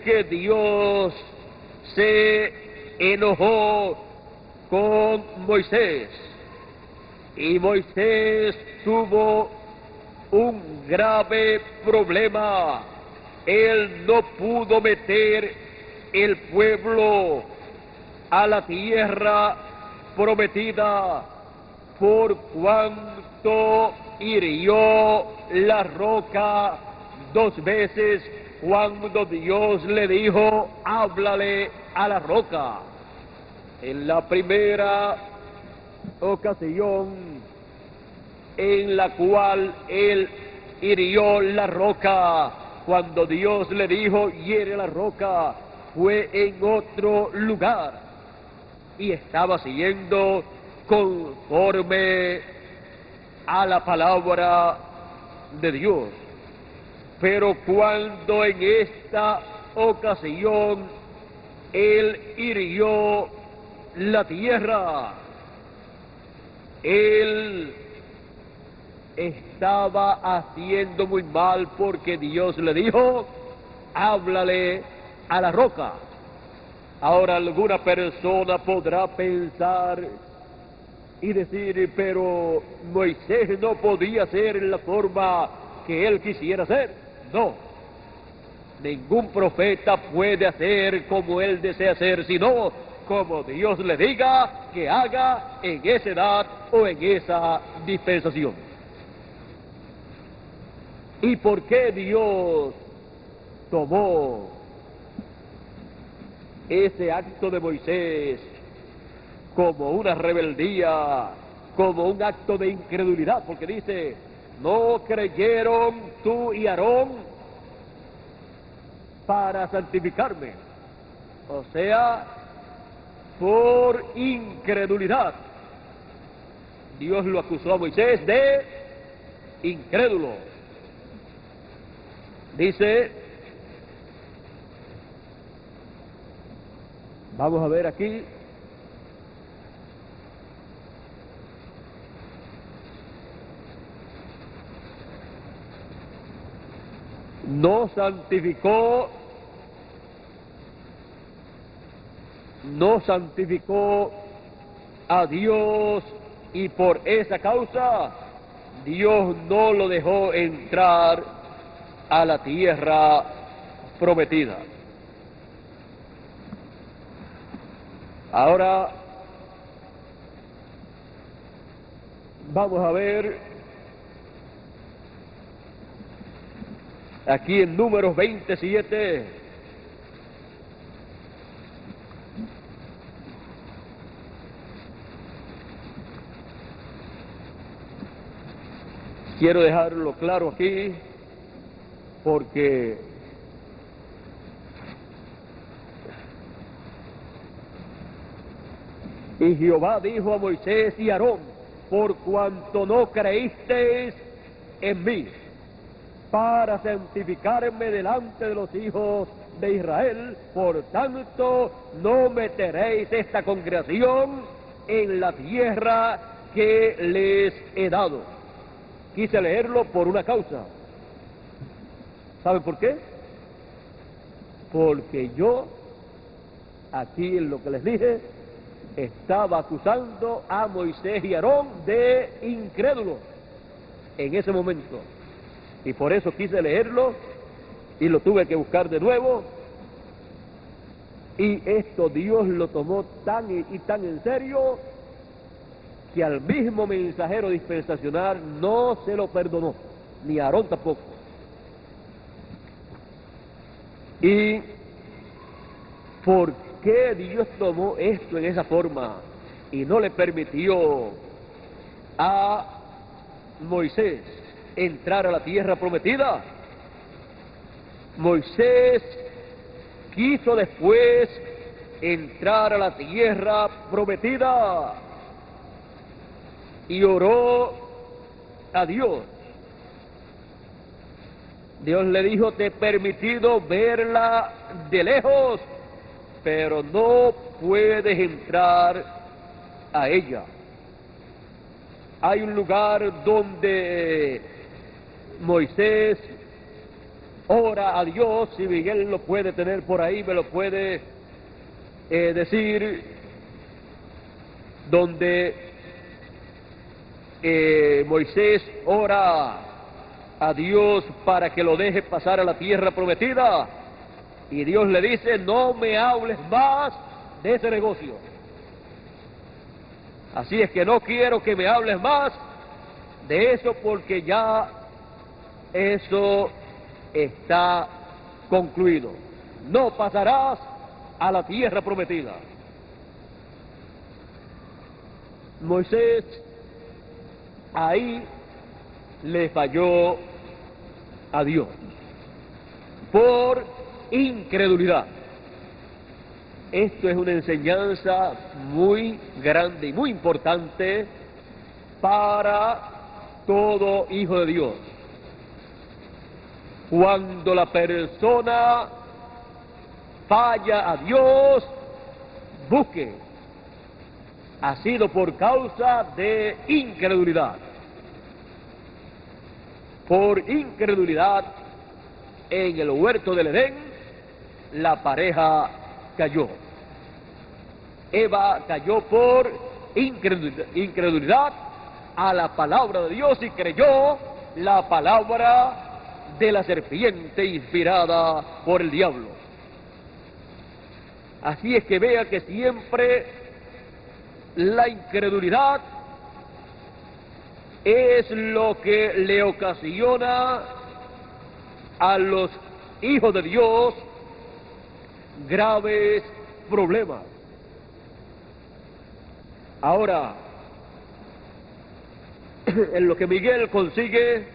que Dios se enojó con Moisés, y Moisés tuvo un grave problema. Él no pudo meter el pueblo a la tierra prometida, por cuanto hirió la roca 2 veces cuando Dios le dijo: háblale a la roca. En la primera ocasión en la cual él hirió la roca, cuando Dios le dijo: hiere la roca, fue en otro lugar, y estaba siguiendo conforme a la palabra de Dios. Pero cuando en esta ocasión él hirió la tierra, él estaba haciendo muy mal, porque Dios le dijo: háblale a la roca. Ahora, alguna persona podrá pensar y decir: pero Moisés no podía hacer en la forma que él quisiera hacer. No, ningún profeta puede hacer como él desea hacer, sino como Dios le diga que haga en esa edad o en esa dispensación. ¿Y por qué Dios tomó ese acto de Moisés como una rebeldía, como un acto de incredulidad? Porque dice: no creyeron tú y Aarón para santificarme. O sea, por incredulidad. Dios lo acusó a Moisés de incrédulo. Dice, vamos a ver aquí, no santificó a Dios, y por esa causa Dios no lo dejó entrar a la tierra prometida. Ahora vamos a ver aquí en Números 27, quiero dejarlo claro aquí, porque y Jehová dijo a Moisés y a Aarón, por cuanto no creísteis en mí, para santificarme delante de los hijos de Israel, por tanto no meteréis esta congregación en la tierra que les he dado. Quise leerlo por una causa. ¿Saben por qué? Porque yo, aquí en lo que les dije, estaba acusando a Moisés y Aarón de incrédulos en ese momento. Y por eso quise leerlo y lo tuve que buscar de nuevo. Y esto Dios lo tomó tan y tan en serio que al mismo mensajero dispensacional no se lo perdonó, ni a Aarón tampoco. ¿Y por qué Dios tomó esto en esa forma y no le permitió a Moisés entrar a la tierra prometida? Moisés quiso después entrar a la tierra prometida y oró a Dios. Dios le dijo, te he permitido verla de lejos, pero no puedes entrar a ella. Hay un lugar donde Moisés ora a Dios, si Miguel lo puede tener por ahí, me lo puede decir, donde Moisés ora a Dios para que lo deje pasar a la tierra prometida, y Dios le dice, no me hables más de ese negocio. Así es que no quiero que me hables más de eso, porque ya eso está concluido. No pasarás a la tierra prometida. Moisés ahí le falló a Dios por incredulidad. Esto es una enseñanza muy grande y muy importante para todo hijo de Dios. Cuando la persona falla a Dios, busque. Ha sido por causa de incredulidad. Por incredulidad, en el huerto del Edén, la pareja cayó. Eva cayó por incredulidad a la palabra de Dios y creyó la palabra de la serpiente inspirada por el diablo. Así es que vea que siempre la incredulidad es lo que le ocasiona a los hijos de Dios graves problemas. Ahora, en lo que Miguel consigue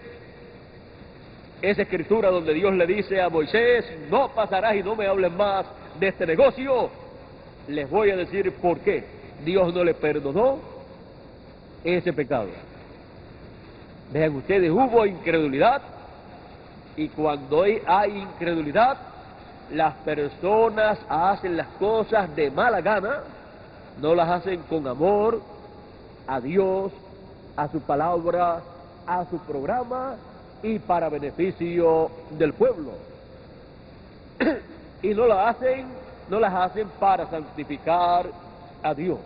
esa escritura donde Dios le dice a Moisés, no pasarás y no me hables más de este negocio, les voy a decir por qué Dios no le perdonó ese pecado. Vean ustedes, hubo incredulidad, y cuando hay incredulidad, las personas hacen las cosas de mala gana, no las hacen con amor a Dios, a su palabra, a su programa y para beneficio del pueblo. Y no las hacen para santificar a Dios.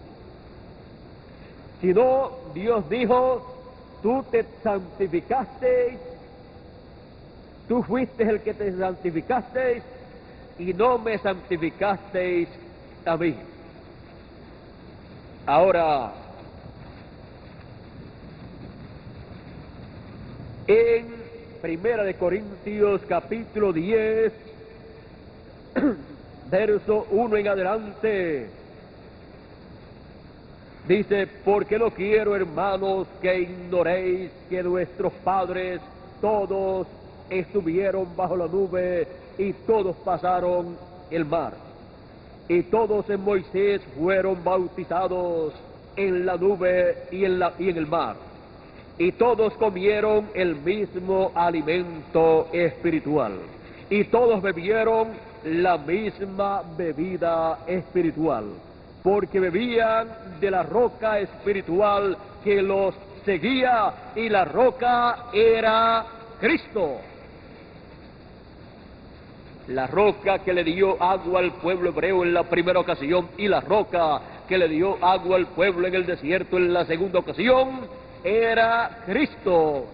Sino Dios dijo: tú te santificaste, tú fuiste el que te santificaste y no me santificasteis a mí. Ahora, en Primera de Corintios capítulo 10, verso 1 en adelante, dice: porque no quiero, hermanos, que ignoréis que nuestros padres todos estuvieron bajo la nube y todos pasaron el mar, y todos en Moisés fueron bautizados en la nube y en el mar, y todos comieron el mismo alimento espiritual, y todos bebieron la misma bebida espiritual, porque bebían de la roca espiritual que los seguía, y la roca era Cristo. La roca que le dio agua al pueblo hebreo en la primera ocasión y la roca que le dio agua al pueblo en el desierto en la segunda ocasión era Cristo.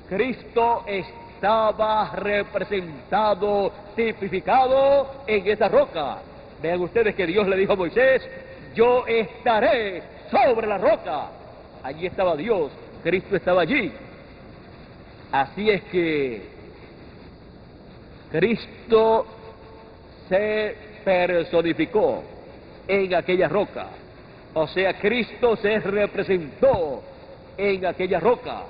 Cristo estaba representado, tipificado en esa roca. Vean ustedes que Dios le dijo a Moisés: yo estaré sobre la roca. Allí estaba Dios, Cristo estaba allí. Así es que Cristo se personificó en aquella roca. O sea, Cristo se representó en aquella roca.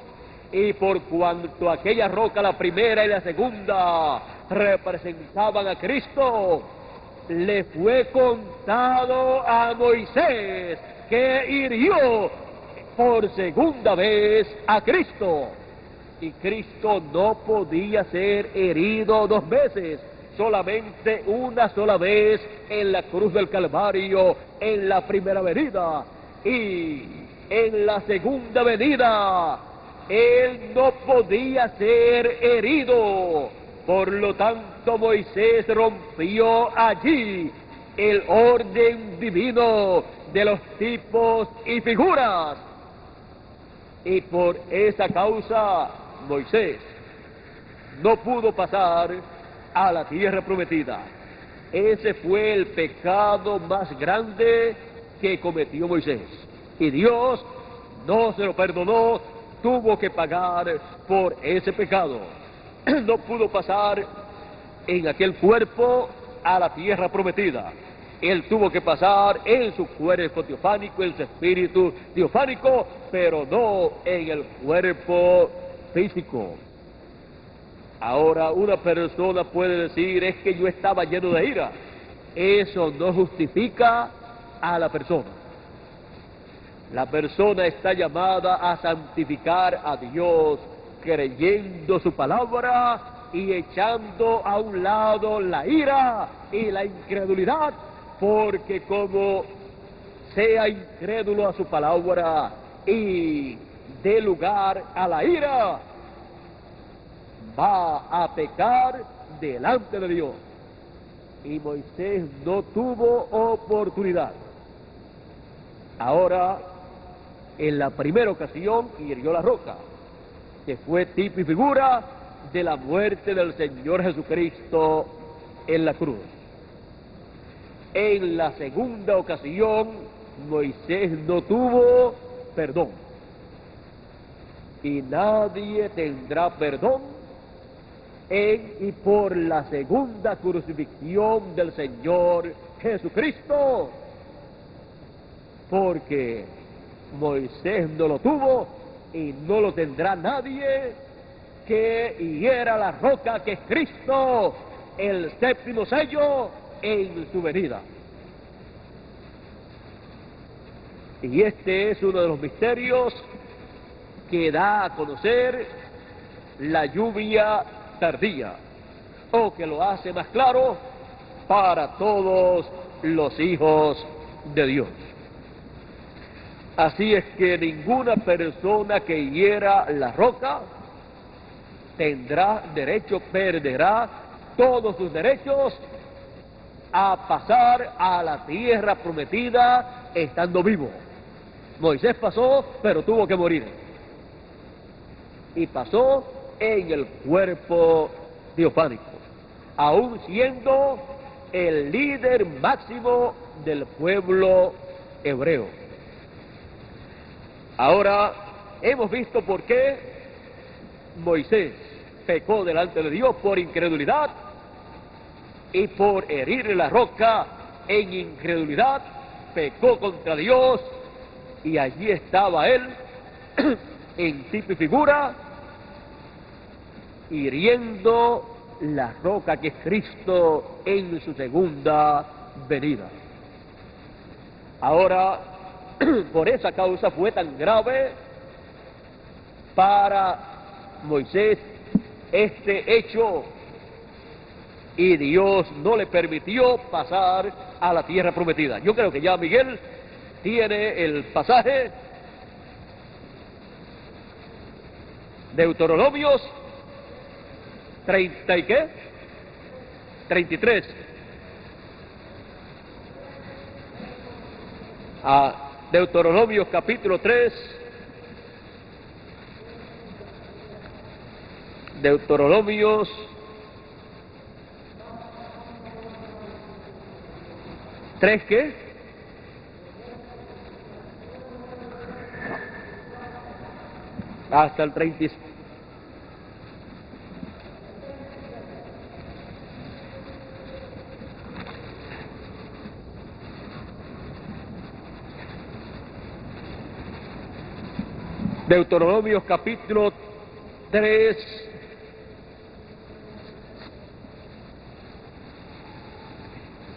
Y por cuanto aquella roca, la primera y la segunda, representaban a Cristo, le fue contado a Moisés que hirió por segunda vez a Cristo. Y Cristo no podía ser herido dos veces, solamente una sola vez en la cruz del Calvario, en la primera venida. Y en la segunda venida, Él no podía ser herido. Por lo tanto, Moisés rompió allí el orden divino de los tipos y figuras. Y por esa causa, Moisés no pudo pasar a la tierra prometida. Ese fue el pecado más grande que cometió Moisés. Y Dios no se lo perdonó, tuvo que pagar por ese pecado. No pudo pasar en aquel cuerpo a la tierra prometida. Él tuvo que pasar en su cuerpo teofánico, en su espíritu teofánico, pero no en el cuerpo físico. Ahora, una persona puede decir: es que yo estaba lleno de ira. Eso no justifica a la persona. La persona está llamada a santificar a Dios, creyendo su palabra y echando a un lado la ira y la incredulidad, porque como sea incrédulo a su palabra y dé lugar a la ira, va a pecar delante de Dios. Y Moisés no tuvo oportunidad. Ahora, en la primera ocasión, hirió la roca, que fue tipo y figura de la muerte del Señor Jesucristo en la cruz. En la segunda ocasión, Moisés no tuvo perdón. Y nadie tendrá perdón en y por la segunda crucifixión del Señor Jesucristo, porque Moisés no lo tuvo y no lo tendrá nadie que hiera la roca que es Cristo, el séptimo sello, en su venida. Y este es uno de los misterios que da a conocer la lluvia tardía, o que lo hace más claro para todos los hijos de Dios. Así es que ninguna persona que hiera la roca tendrá derecho, perderá todos sus derechos a pasar a la tierra prometida estando vivo. Moisés pasó, pero tuvo que morir. Y pasó en el cuerpo teofánico, aún siendo el líder máximo del pueblo hebreo. Ahora, hemos visto por qué Moisés pecó delante de Dios por incredulidad y por herir la roca en incredulidad, pecó contra Dios y allí estaba él en tipo y figura, hiriendo la roca que es Cristo en su segunda venida. Ahora, por esa causa fue tan grave para Moisés este hecho, y Dios no le permitió pasar a la tierra prometida. Yo creo que ya Miguel tiene el pasaje. Deuteronomios 30 y qué, 33. Deuteronomios capítulo 3. Deuteronomios ¿3 qué? Hasta el 30. Deuteronomios capítulo 3.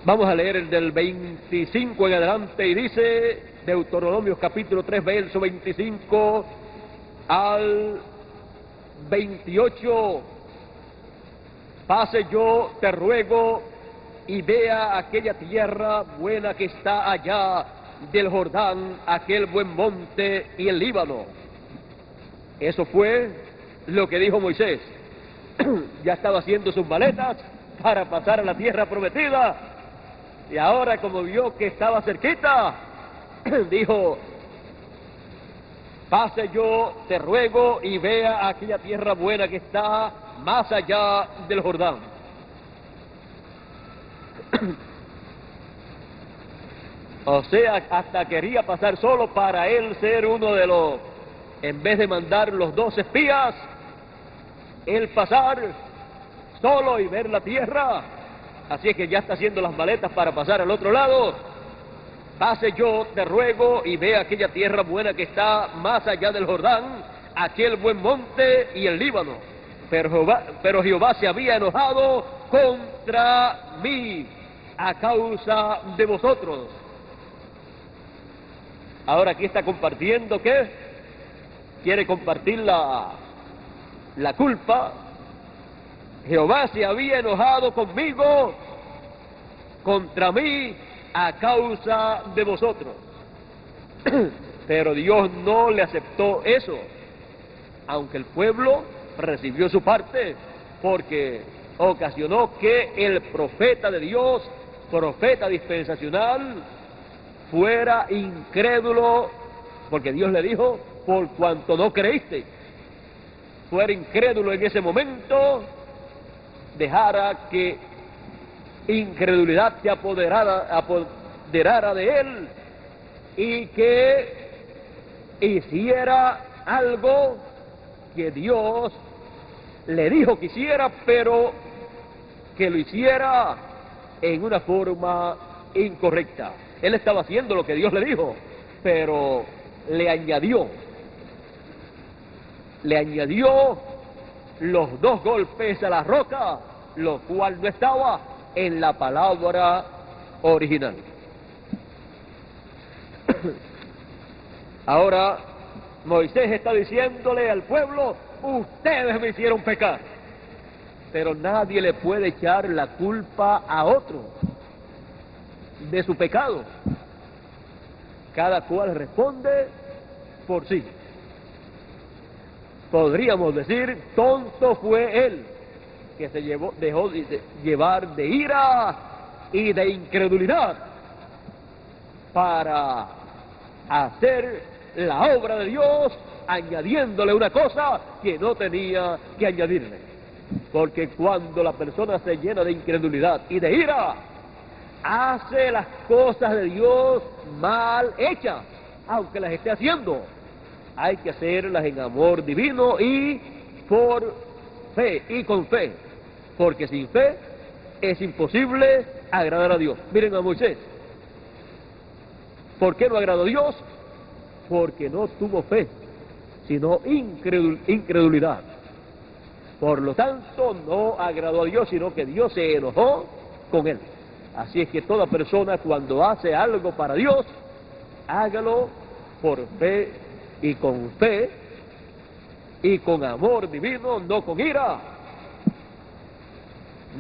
Vamos a leer el del 25 en adelante, y dice Deuteronomios capítulo 3, verso 25 al 28. Pase yo, te ruego, y vea aquella tierra buena que está allá del Jordán, aquel buen monte y el Líbano. Eso fue lo que dijo Moisés. Ya estaba haciendo sus maletas para pasar a la tierra prometida. Y ahora, como vio que estaba cerquita, dijo: pase yo, te ruego, y vea aquella tierra buena que está más allá del Jordán. O sea, hasta quería pasar solo para él ser uno de los, en vez de mandar los 2 espías, él pasar solo y ver la tierra. Así es que ya está haciendo las maletas para pasar al otro lado. Pase yo, te ruego, y ve aquella tierra buena que está más allá del Jordán, aquel buen monte y el Líbano. Pero Jehová se había enojado contra mí a causa de vosotros. Ahora aquí está compartiendo, ¿qué? Quiere compartir la culpa. Jehová se había enojado conmigo, contra mí, a causa de vosotros. Pero Dios no le aceptó eso, aunque el pueblo recibió su parte, porque ocasionó que el profeta de Dios, profeta dispensacional, fuera incrédulo, porque Dios le dijo: por cuanto no creíste, fuera incrédulo en ese momento, dejara que incredulidad se apoderara de él, y que hiciera algo que Dios le dijo que hiciera, pero que lo hiciera en una forma incorrecta. Él estaba haciendo lo que Dios le dijo, pero le añadió los 2 golpes a la roca, lo cual no estaba en la palabra original. Ahora, Moisés está diciéndole al pueblo, ustedes me hicieron pecar. Pero nadie le puede echar la culpa a otro de su pecado. Cada cual responde por sí. Podríamos decir, tonto fue él, que se dejó de llevar de ira y de incredulidad para hacer la obra de Dios, añadiéndole una cosa que no tenía que añadirle. Porque cuando la persona se llena de incredulidad y de ira, hace las cosas de Dios mal hechas, aunque las esté haciendo. Hay que hacerlas en amor divino y por fe y con fe, porque sin fe es imposible agradar a Dios. Miren a Moisés. ¿Por qué no agradó a Dios? Porque no tuvo fe, sino incredulidad. Por lo tanto, no agradó a Dios, sino que Dios se enojó con él. Así es que toda persona, cuando hace algo para Dios, hágalo por fe y con amor divino, no con ira,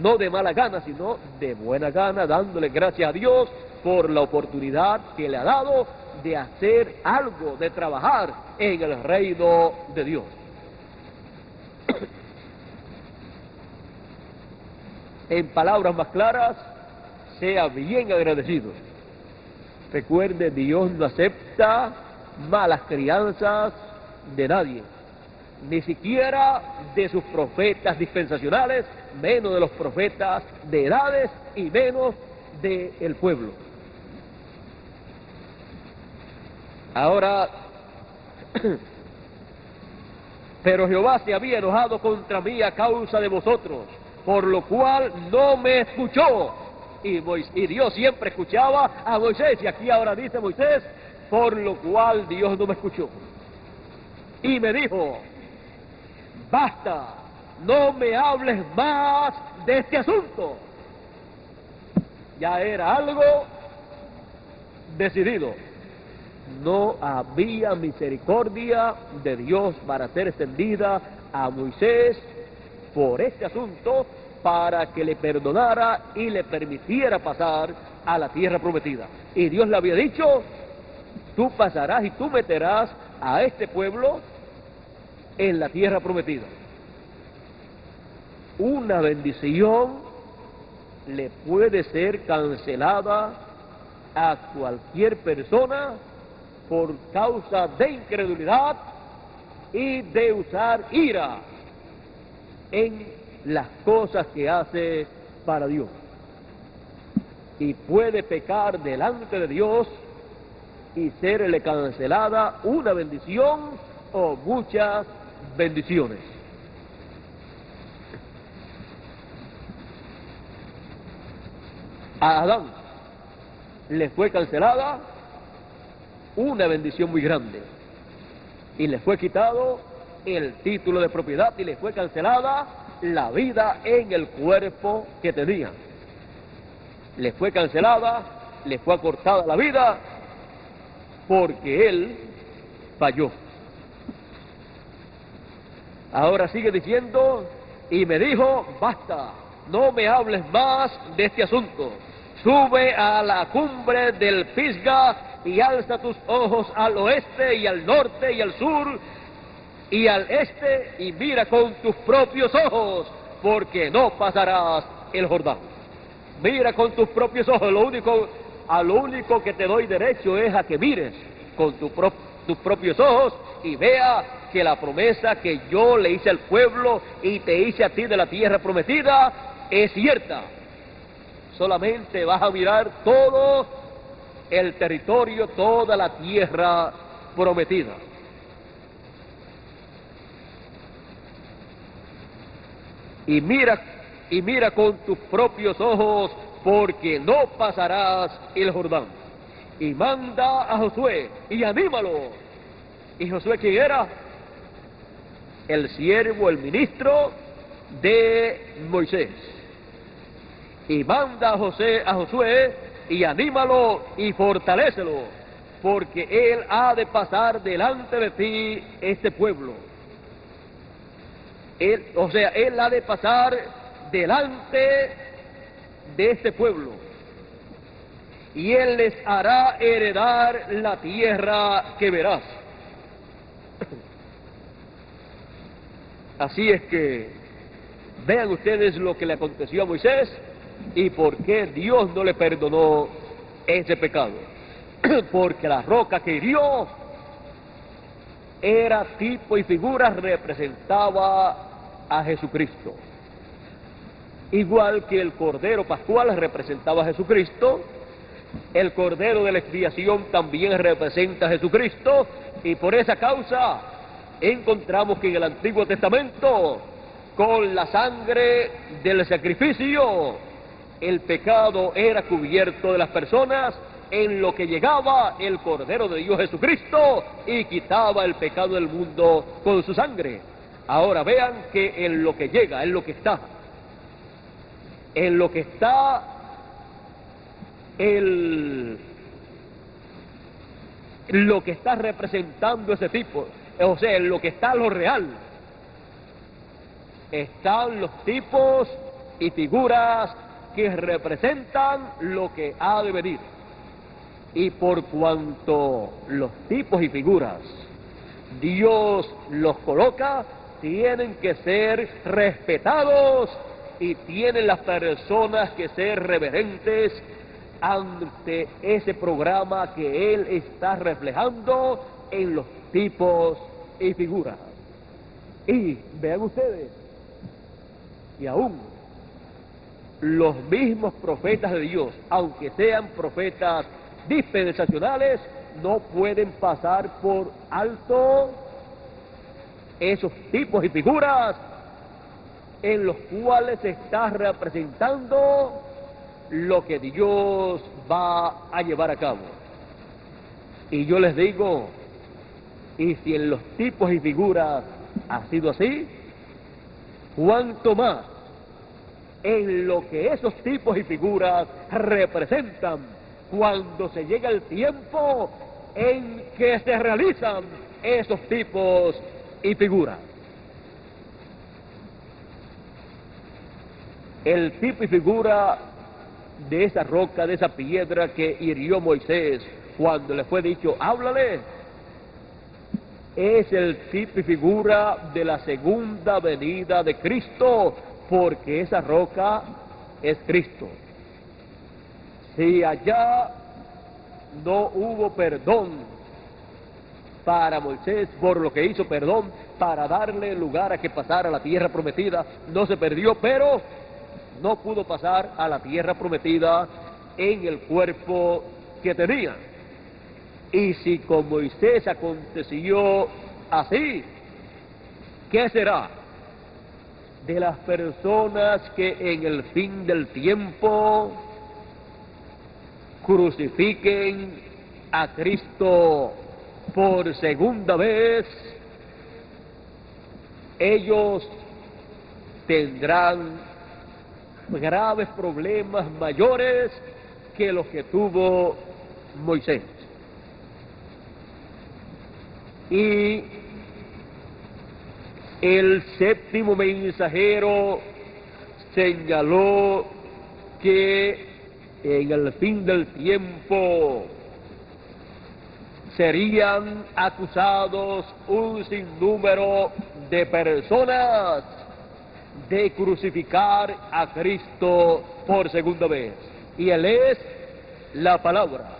no de mala gana, sino de buena gana, dándole gracias a Dios por la oportunidad que le ha dado de hacer algo, de trabajar en el reino de Dios. En palabras más claras, sea bien agradecido. Recuerde, Dios no acepta malas crianzas de nadie, ni siquiera de sus profetas dispensacionales, menos de los profetas de edades y menos del pueblo. Ahora, pero Jehová se había enojado contra mí a causa de vosotros, por lo cual no me escuchó. Y Dios siempre escuchaba a Moisés, y aquí ahora dice Moisés, por lo cual Dios no me escuchó. Y me dijo, basta, no me hables más de este asunto. Ya era algo decidido. No había misericordia de Dios para ser extendida a Moisés por este asunto, para que le perdonara y le permitiera pasar a la tierra prometida. Y Dios le había dicho, tú pasarás y tú meterás a este pueblo en la tierra prometida. Una bendición le puede ser cancelada a cualquier persona por causa de incredulidad y de usar ira en las cosas que hace para Dios. Y puede pecar delante de Dios y serle cancelada una bendición o muchas bendiciones. A Adán le fue cancelada una bendición muy grande y le fue quitado el título de propiedad y le fue cancelada la vida en el cuerpo que tenía. Le fue cancelada, le fue acortada la vida porque él falló. Ahora sigue diciendo, y me dijo, basta, no me hables más de este asunto. Sube a la cumbre del Pisga y alza tus ojos al oeste y al norte y al sur y al este y mira con tus propios ojos, porque no pasarás el Jordán. Mira con tus propios ojos. A lo único que te doy derecho es a que mires con tus propios ojos y vea que la promesa que yo le hice al pueblo y te hice a ti de la tierra prometida es cierta. Solamente vas a mirar todo el territorio, toda la tierra prometida. Y mira con tus propios ojos, porque no pasarás el Jordán. Y manda a Josué y anímalo. ¿Y Josué quién era? El siervo, el ministro de Moisés. Y manda a Josué y anímalo y fortalécelo porque Él ha de pasar delante de ti este pueblo. Él ha de pasar delante de este pueblo, y Él les hará heredar la tierra que verás. Así es que vean ustedes lo que le aconteció a Moisés y por qué Dios no le perdonó ese pecado. Porque la roca que hirió era tipo y figura, representaba a Jesucristo. Igual que el Cordero Pascual representaba a Jesucristo, el Cordero de la Expiación también representa a Jesucristo, y por esa causa encontramos que en el Antiguo Testamento, con la sangre del sacrificio, el pecado era cubierto de las personas, en lo que llegaba el Cordero de Dios Jesucristo y quitaba el pecado del mundo con su sangre. Ahora vean que en lo que llega, en lo que está lo que está representando ese tipo, o sea, en lo que está lo real, están los tipos y figuras que representan lo que ha de venir. Y por cuanto los tipos y figuras Dios los coloca, tienen que ser respetados y tienen las personas que ser reverentes ante ese programa que Él está reflejando en los tipos y figuras. Y vean ustedes, y aún los mismos profetas de Dios, aunque sean profetas dispensacionales, no pueden pasar por alto esos tipos y figuras en los cuales se está representando lo que Dios va a llevar a cabo. Y yo les digo, y si en los tipos y figuras ha sido así, cuánto más en lo que esos tipos y figuras representan cuando se llega el tiempo en que se realizan esos tipos y figuras. El tipo y figura de esa roca, de esa piedra que hirió Moisés cuando le fue dicho, háblale, es el tipo y figura de la segunda venida de Cristo, porque esa roca es Cristo. Si allá no hubo perdón para Moisés por lo que hizo, perdón para darle lugar a que pasara a la tierra prometida, no se perdió, pero no pudo pasar a la tierra prometida en el cuerpo que tenía. Y si con Moisés aconteció así, ¿qué será de las personas que en el fin del tiempo crucifiquen a Cristo por segunda vez? Ellos tendrán graves problemas mayores que los que tuvo Moisés. Y el séptimo mensajero señaló que en el fin del tiempo serían acusados un sinnúmero de personas de crucificar a Cristo por segunda vez. Y Él es la palabra.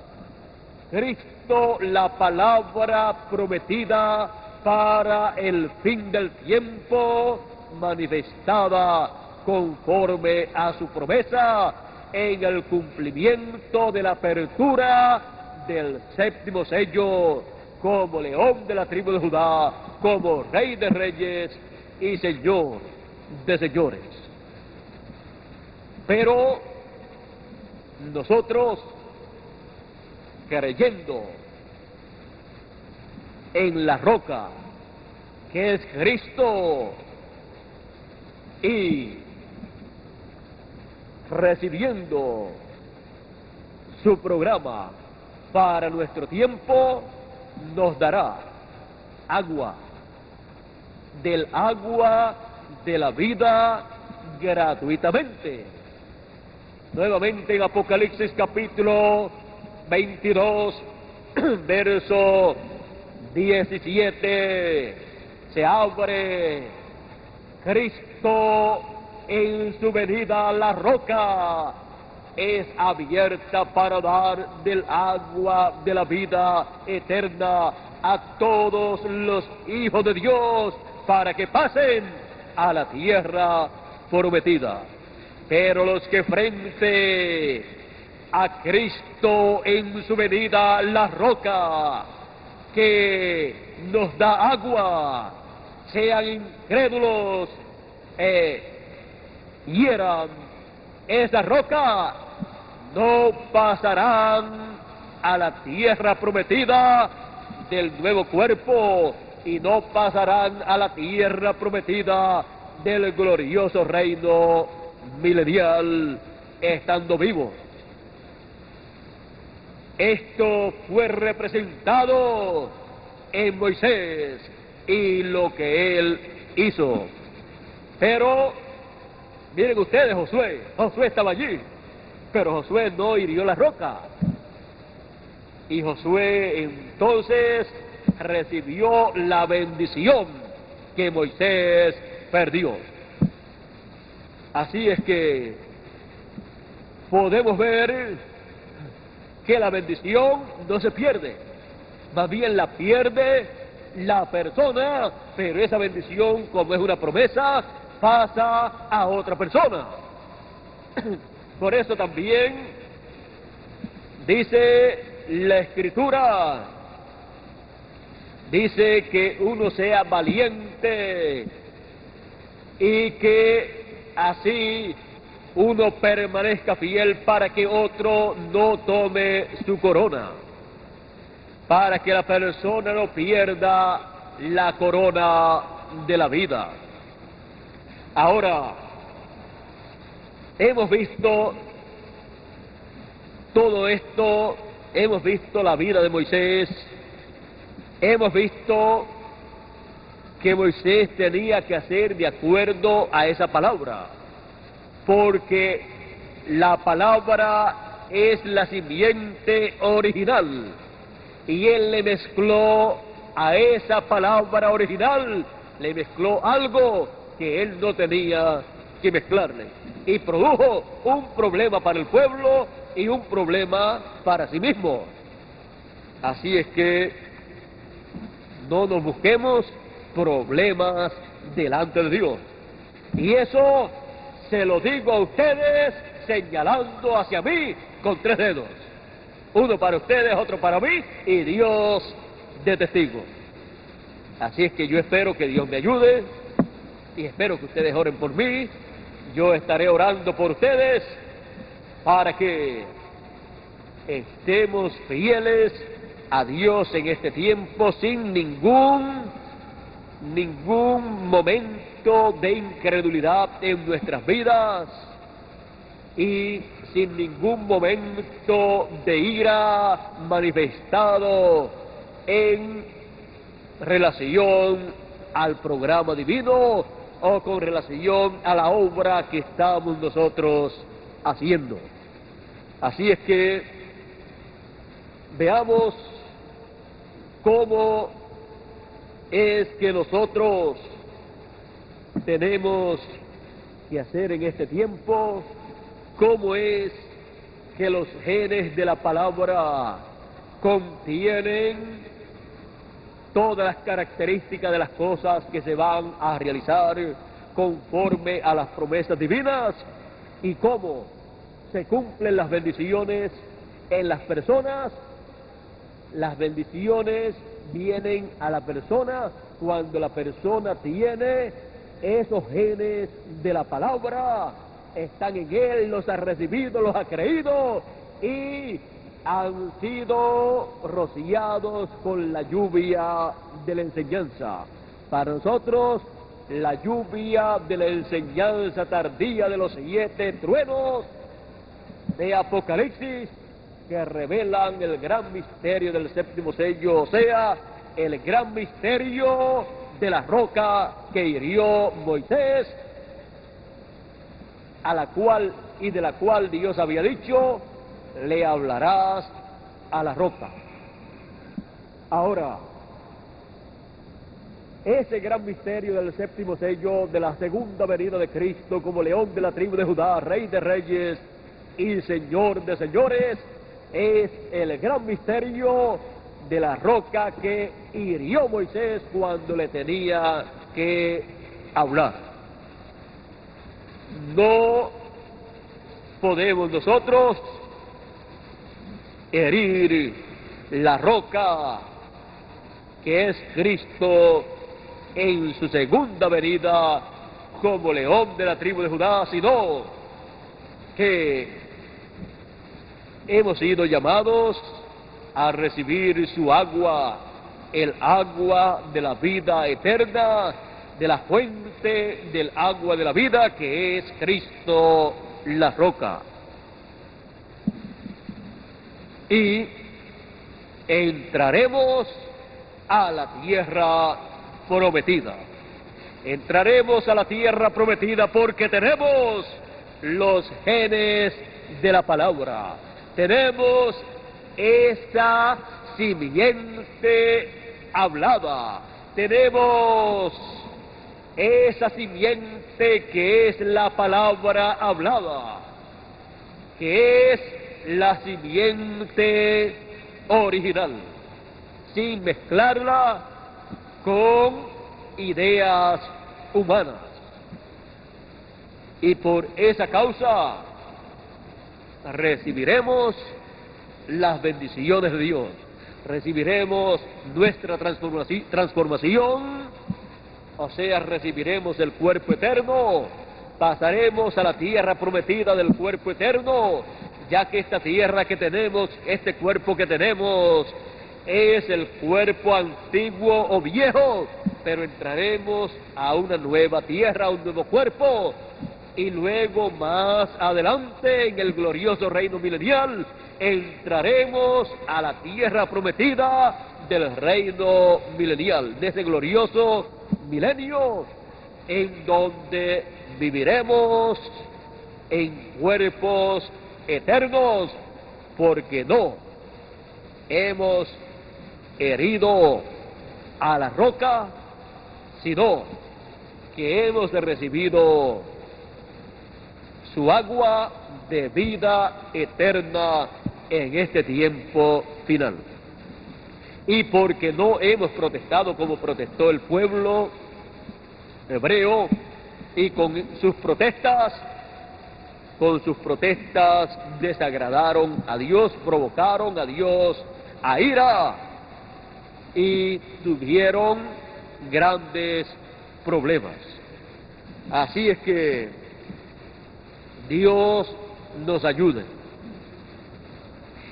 Cristo, la palabra prometida para el fin del tiempo, manifestada conforme a su promesa en el cumplimiento de la apertura del séptimo sello, como león de la tribu de Judá, como rey de reyes y señor de señores. Pero nosotros, creyendo en la roca que es Cristo y recibiendo su programa para nuestro tiempo, nos dará agua, del agua de la vida gratuitamente. Nuevamente en Apocalipsis capítulo 22, verso 17, se abre Cristo en su venida, la roca es abierta para dar del agua de la vida eterna a todos los hijos de Dios para que pasen a la tierra prometida. Pero los que frente a Cristo en su venida, la roca que nos da agua, sean incrédulos, hieran esa roca, no pasarán a la tierra prometida del nuevo cuerpo y no pasarán a la tierra prometida del glorioso reino milenial estando vivos. Esto fue representado en Moisés y lo que él hizo. Pero miren ustedes, Josué estaba allí, pero Josué no hirió la roca. Y Josué entonces recibió la bendición que Moisés perdió. Así es que podemos ver que la bendición no se pierde, más bien la pierde la persona, pero esa bendición, como es una promesa, pasa a otra persona. Por eso también dice la Escritura, dice que uno sea valiente y que así uno permanezca fiel para que otro no tome su corona, para que la persona no pierda la corona de la vida. Ahora, hemos visto todo esto, hemos visto la vida de Moisés, hemos visto que Moisés tenía que hacer de acuerdo a esa palabra, porque la palabra es la simiente original, y él le mezcló a esa palabra original, le mezcló algo que él no tenía que mezclarle, y produjo un problema para el pueblo y un problema para sí mismo. Así es que no nos busquemos problemas delante de Dios. Y eso se lo digo a ustedes señalando hacia mí con 3 dedos. Uno para ustedes, otro para mí y Dios de testigo. Así es que yo espero que Dios me ayude y espero que ustedes oren por mí. Yo estaré orando por ustedes para que estemos fieles a Dios en este tiempo sin ningún momento de incredulidad en nuestras vidas y sin ningún momento de ira manifestado en relación al programa divino o con relación a la obra que estamos nosotros haciendo. Así es que veamos cómo es que nosotros tenemos que hacer en este tiempo, cómo es que los genes de la palabra contienen todas las características de las cosas que se van a realizar conforme a las promesas divinas y cómo se cumplen las bendiciones en las personas. Las bendiciones vienen a la persona cuando la persona tiene esos genes de la palabra, están en él, los ha recibido, los ha creído y han sido rociados con la lluvia de la enseñanza. Para nosotros, la lluvia de la enseñanza tardía de los 7 truenos de Apocalipsis que revelan el gran misterio del séptimo sello, o sea, el gran misterio de la roca que hirió Moisés, a la cual y de la cual Dios había dicho, le hablarás a la roca. Ahora, ese gran misterio del séptimo sello de la segunda venida de Cristo como león de la tribu de Judá, rey de reyes y señor de señores, es el gran misterio de la roca que hirió Moisés cuando le tenía que hablar. No podemos nosotros herir la roca que es Cristo en su segunda venida como león de la tribu de Judá, sino que hemos sido llamados a recibir su agua, el agua de la vida eterna, de la fuente del agua de la vida, que es Cristo la roca. Y entraremos a la tierra prometida. Entraremos a la tierra prometida porque tenemos los genes de la palabra. Tenemos esa simiente hablada. Tenemos esa simiente que es la palabra hablada, que es la simiente original, sin mezclarla con ideas humanas. Y por esa causa recibiremos las bendiciones de Dios, recibiremos nuestra transformación, o sea, recibiremos el cuerpo eterno, pasaremos a la tierra prometida del cuerpo eterno, ya que esta tierra que tenemos, este cuerpo que tenemos, es el cuerpo antiguo o viejo, pero entraremos a una nueva tierra, a un nuevo cuerpo, y luego más adelante en el glorioso reino milenial entraremos a la tierra prometida del reino milenial, de ese glorioso milenio en donde viviremos en cuerpos eternos, porque no hemos herido a la roca, sino que hemos recibido su agua de vida eterna en este tiempo final. Y porque no hemos protestado como protestó el pueblo hebreo, y con sus protestas desagradaron a Dios, provocaron a Dios a ira y tuvieron grandes problemas. Así es que Dios nos ayude,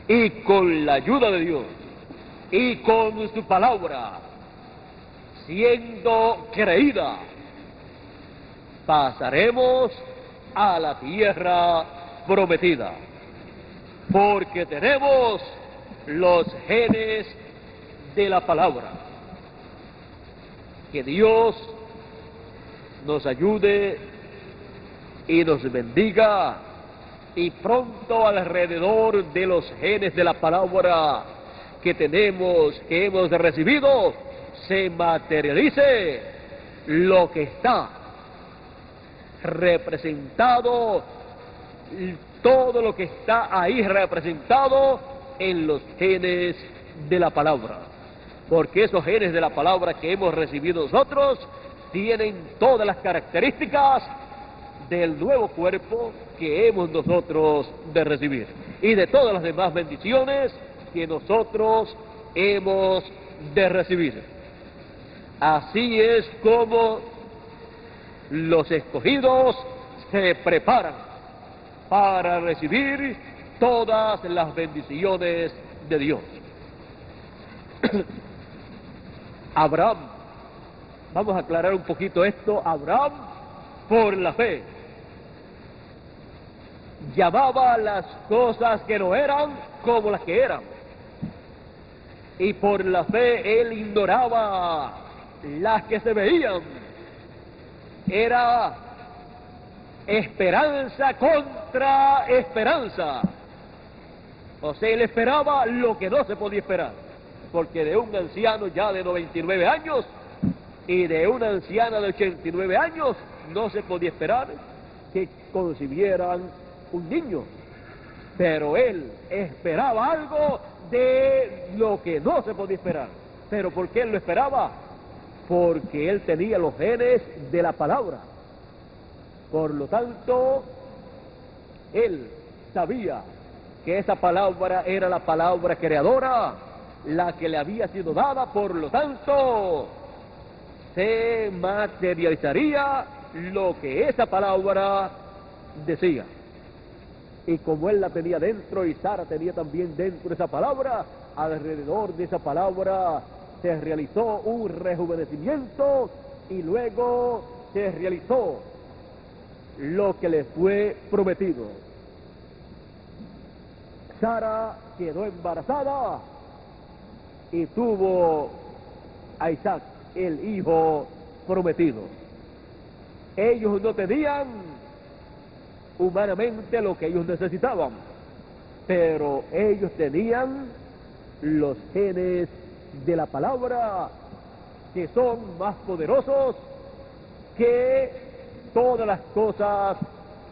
y con la ayuda de Dios y con su palabra siendo creída, pasaremos a la tierra prometida, porque tenemos los genes de la palabra. Que Dios nos ayude y nos bendiga, y pronto alrededor de los genes de la palabra que tenemos, que hemos recibido, se materialice lo que está representado, todo lo que está ahí representado en los genes de la palabra, porque esos genes de la palabra que hemos recibido nosotros tienen todas las características del nuevo cuerpo que hemos nosotros de recibir, y de todas las demás bendiciones que nosotros hemos de recibir. Así es como los escogidos se preparan para recibir todas las bendiciones de Dios. Abraham, vamos a aclarar un poquito esto. Abraham, por la fe, llamaba las cosas que no eran como las que eran. Y por la fe él ignoraba las que se veían. Era esperanza contra esperanza. O sea, él esperaba lo que no se podía esperar. Porque de un anciano ya de 99 años y de una anciana de 89 años no se podía esperar que concibieran un niño. Pero él esperaba algo de lo que no se podía esperar. ¿Pero por qué él lo esperaba? Porque él tenía los genes de la palabra. Por lo tanto, él sabía que esa palabra era la palabra creadora, la que le había sido dada. Por lo tanto, se materializaría lo que esa palabra decía. Y como él la tenía dentro y Sara tenía también dentro esa palabra, alrededor de esa palabra se realizó un rejuvenecimiento y luego se realizó lo que le fue prometido. Sara quedó embarazada y tuvo a Isaac, el hijo prometido. Ellos no tenían humanamente lo que ellos necesitaban, pero ellos tenían los genes de la palabra, que son más poderosos que todas las cosas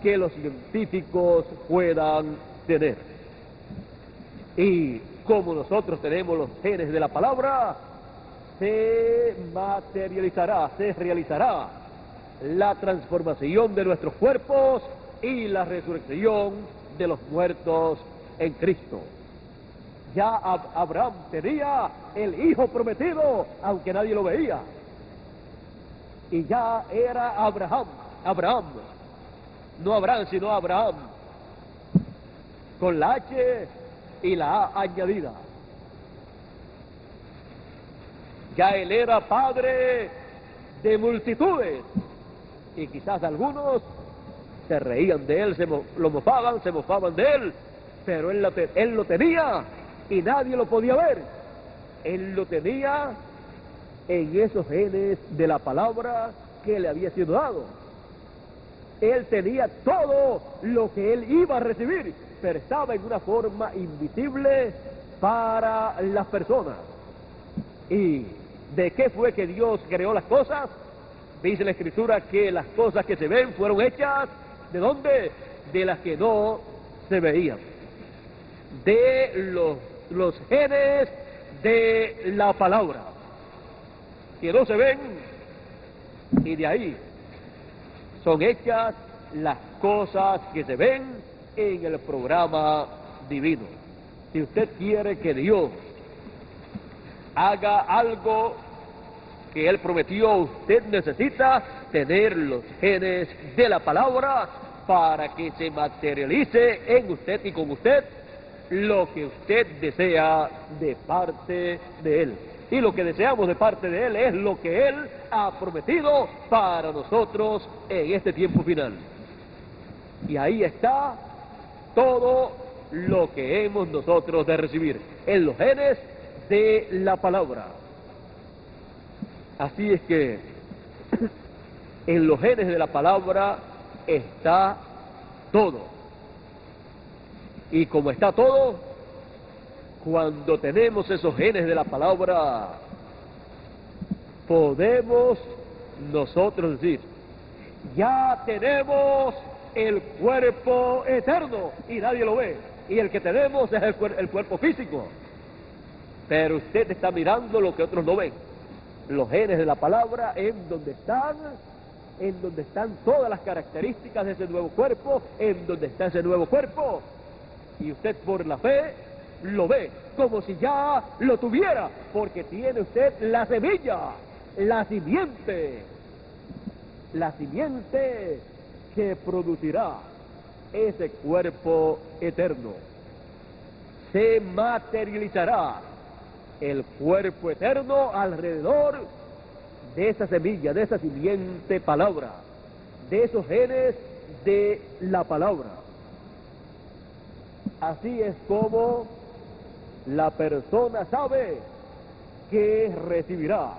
que los científicos puedan tener. Y como nosotros tenemos los genes de la palabra, se materializará, se realizará la transformación de nuestros cuerpos y la resurrección de los muertos en Cristo. Ya Abraham tenía el hijo prometido, aunque nadie lo veía. Y ya era Abraham, no Abraham, sino Abraham, con la H y la A añadida. Ya él era padre de multitudes, y quizás algunos se reían de él, se mofaban de él, pero él lo tenía y nadie lo podía ver. Él lo tenía en esos genes de la palabra que le había sido dado. Él tenía todo lo que él iba a recibir, pero estaba en una forma invisible para las personas. ¿Y de qué fue que Dios creó las cosas? Dice la Escritura que las cosas que se ven fueron hechas, ¿de dónde? De las que no se veían. De los genes de la palabra, que no se ven, y de ahí son hechas las cosas que se ven en el programa divino. Si usted quiere que Dios haga algo que Él prometió, usted necesita tener los genes de la palabra para que se materialice en usted y con usted lo que usted desea de parte de Él. Y lo que deseamos de parte de Él es lo que Él ha prometido para nosotros en este tiempo final. Y ahí está todo lo que hemos nosotros de recibir, en los genes de la palabra. Así es que en los genes de la palabra está todo. Y como está todo, cuando tenemos esos genes de la palabra, podemos nosotros decir, ya tenemos el cuerpo eterno, y nadie lo ve, y el que tenemos es el cuerpo físico. Pero usted está mirando lo que otros no ven. Los genes de la palabra en donde están todas las características de ese nuevo cuerpo, en donde está ese nuevo cuerpo, y usted por la fe lo ve como si ya lo tuviera, porque tiene usted la semilla, la simiente que producirá ese cuerpo eterno. Se materializará el cuerpo eterno alrededor de esa semilla, de esa simiente palabra, de esos genes de la palabra. Así es como la persona sabe que recibirá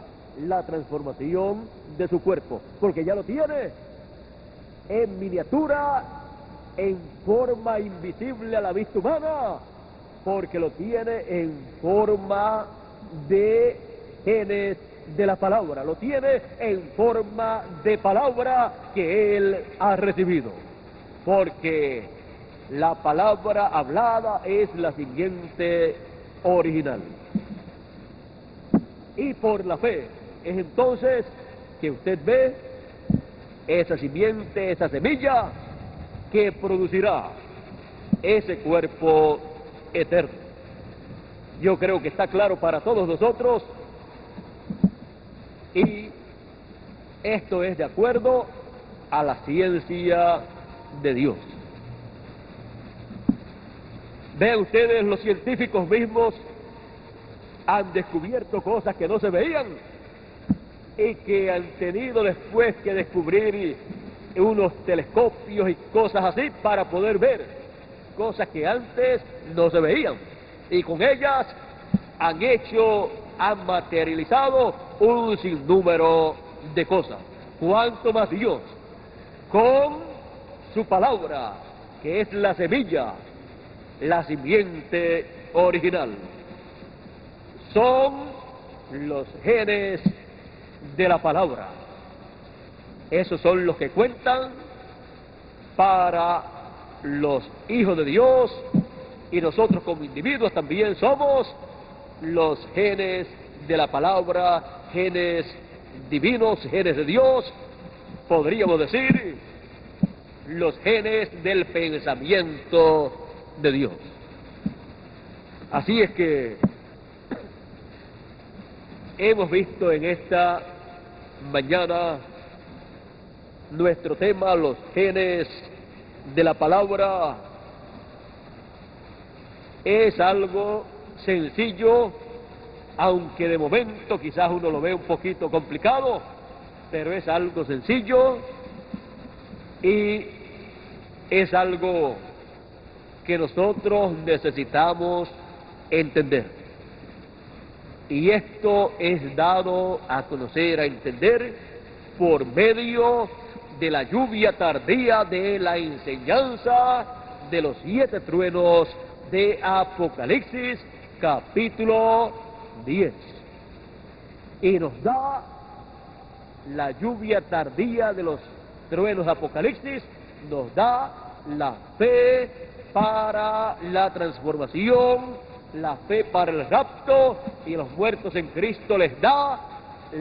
la transformación de su cuerpo, porque ya lo tiene en miniatura, en forma invisible a la vista humana, porque lo tiene en forma de genes de la palabra, lo tiene en forma de palabra que él ha recibido, porque la palabra hablada es la siguiente original. Y por la fe es entonces que usted ve esa simiente, esa semilla que producirá ese cuerpo eterno. Yo creo que está claro para todos nosotros, y esto es de acuerdo a la ciencia de Dios. Vean ustedes, los científicos mismos han descubierto cosas que no se veían y que han tenido después que descubrir unos telescopios y cosas así para poder ver cosas que antes no se veían, y con ellas han materializado un sinnúmero de cosas. Cuanto más Dios, con su palabra, que es la semilla, la simiente original, son los genes de la palabra. Esos son los que cuentan para los hijos de Dios, y nosotros como individuos también somos los genes de la palabra, genes divinos, genes de Dios, podríamos decir los genes del pensamiento de Dios. Así es que hemos visto en esta mañana nuestro tema, los genes de la palabra. Es algo sencillo, aunque de momento quizás uno lo ve un poquito complicado, pero es algo sencillo y es algo que nosotros necesitamos entender. Y esto es dado a conocer, a entender, por medio de la lluvia tardía de la enseñanza de los 7 truenos de Apocalipsis, capítulo 10. Y nos da la lluvia tardía de los truenos de Apocalipsis, nos da la fe para la transformación, la fe para el rapto, y los muertos en Cristo les da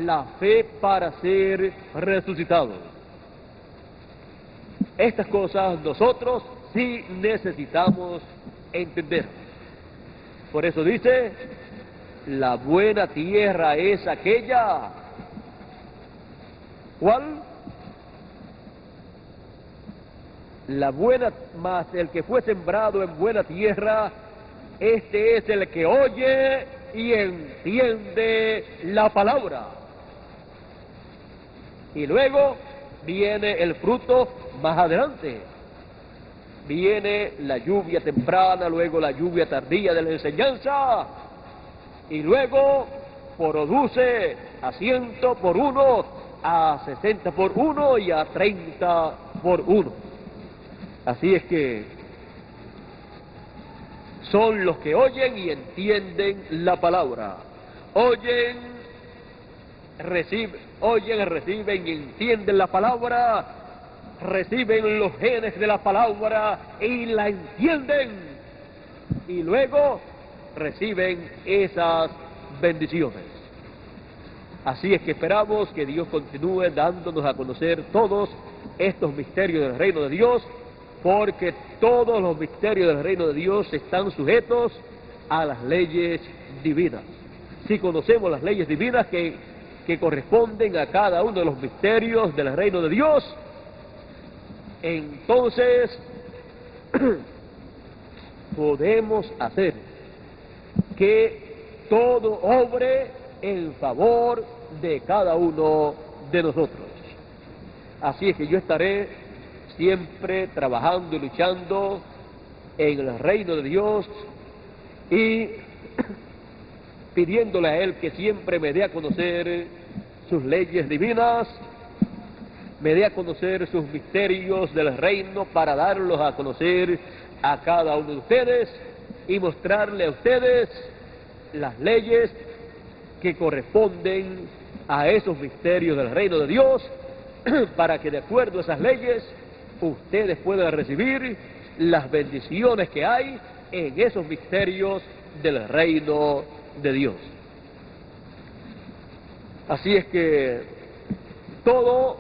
la fe para ser resucitados. Estas cosas nosotros sí necesitamos entender. Por eso dice, la buena tierra es aquella. ¿Cuál? La buena, más el que fue sembrado en buena tierra, este es el que oye y entiende la palabra. Y luego viene el fruto más adelante. Viene la lluvia temprana, luego la lluvia tardía de la enseñanza, y luego produce a 100 por 1, a 60 por 1 y a 30 por 1. Así es que son los que oyen y entienden la palabra. Oyen, reciben y entienden la palabra, reciben los genes de la palabra y la entienden, y luego reciben esas bendiciones. Así es que esperamos que Dios continúe dándonos a conocer todos estos misterios del reino de Dios, porque todos los misterios del reino de Dios están sujetos a las leyes divinas. Si conocemos las leyes divinas que corresponden a cada uno de los misterios del reino de Dios, entonces podemos hacer que todo obre en favor de cada uno de nosotros. Así es que yo estaré siempre trabajando y luchando en el reino de Dios y pidiéndole a Él que siempre me dé a conocer sus leyes divinas, me dé a conocer sus misterios del reino para darlos a conocer a cada uno de ustedes y mostrarle a ustedes las leyes que corresponden a esos misterios del reino de Dios, para que de acuerdo a esas leyes ustedes puedan recibir las bendiciones que hay en esos misterios del reino de Dios. Así es que todo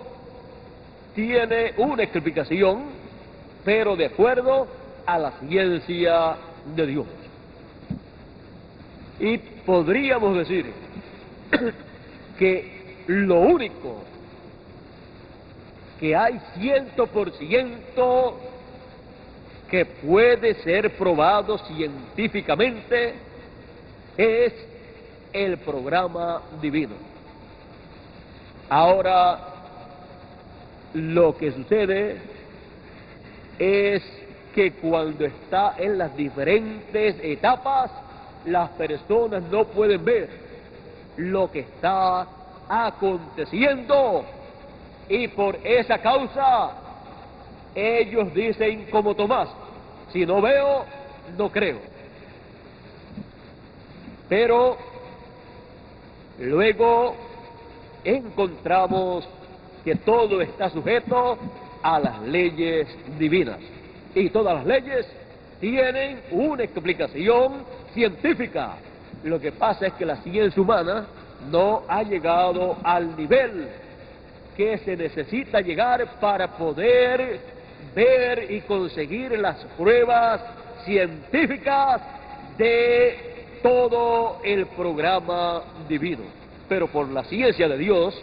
tiene una explicación, pero de acuerdo a la ciencia de Dios. Y podríamos decir que lo único que hay 100% que puede ser probado científicamente es el programa divino. Ahora, lo que sucede es que cuando está en las diferentes etapas, las personas no pueden ver lo que está aconteciendo y por esa causa ellos dicen como Tomás: si no veo, no creo. Pero luego encontramos que todo está sujeto a las leyes divinas y todas las leyes tienen una explicación científica. Lo que pasa es que la ciencia humana no ha llegado al nivel que se necesita llegar para poder ver y conseguir las pruebas científicas de todo el programa divino. Pero por la ciencia de Dios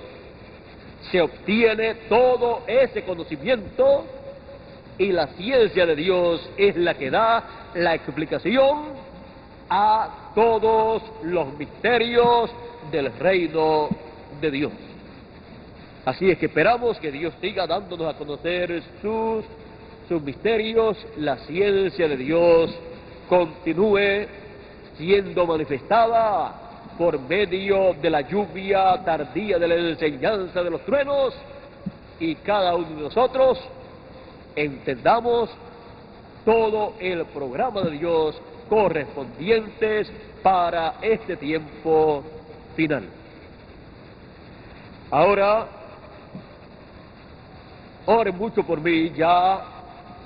se obtiene todo ese conocimiento y la ciencia de Dios es la que da la explicación a todos los misterios del reino de Dios. Así es que esperamos que Dios siga dándonos a conocer sus misterios, la ciencia de Dios continúe siendo manifestada por medio de la lluvia tardía de la enseñanza de los truenos, y cada uno de nosotros entendamos todo el programa de Dios correspondientes para este tiempo final. Ahora, oren mucho por mí. Ya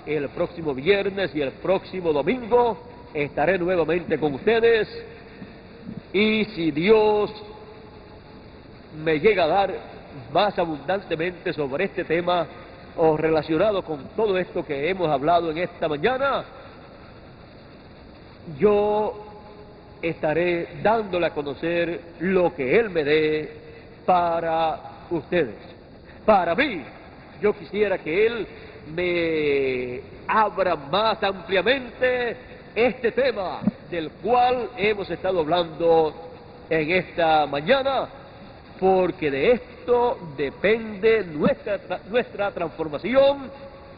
el próximo viernes y el próximo domingo estaré nuevamente con ustedes, y si Dios me llega a dar más abundantemente sobre este tema o relacionado con todo esto que hemos hablado en esta mañana, yo estaré dándole a conocer lo que Él me dé para ustedes. Para mí, yo quisiera que Él me abra más ampliamente este tema del cual hemos estado hablando en esta mañana, porque de esto depende nuestra transformación,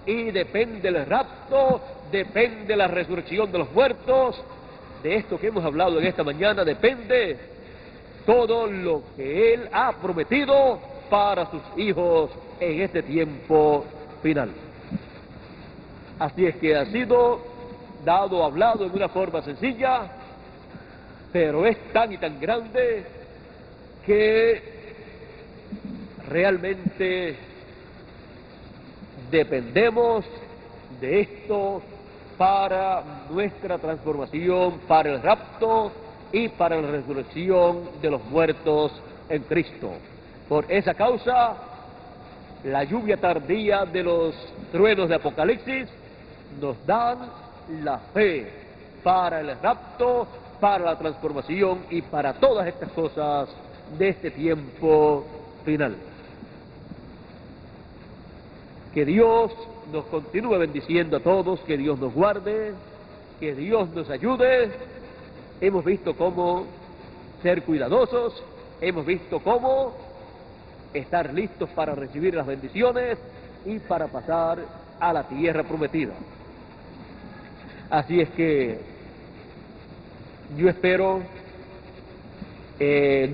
y depende el rapto, depende la resurrección de los muertos. De esto que hemos hablado en esta mañana depende todo lo que Él ha prometido para sus hijos en este tiempo final. Así es que ha sido dado, hablado en una forma sencilla, pero es tan y tan grande que realmente dependemos de esto para nuestra transformación, para el rapto y para la resurrección de los muertos en Cristo. Por esa causa, la lluvia tardía de los truenos de Apocalipsis nos dan la fe para el rapto, para la transformación y para todas estas cosas de este tiempo final. Que Dios nos continúe bendiciendo a todos, que Dios nos guarde, que Dios nos ayude. Hemos visto cómo ser cuidadosos, hemos visto cómo estar listos para recibir las bendiciones y para pasar a la tierra prometida. Así es que yo espero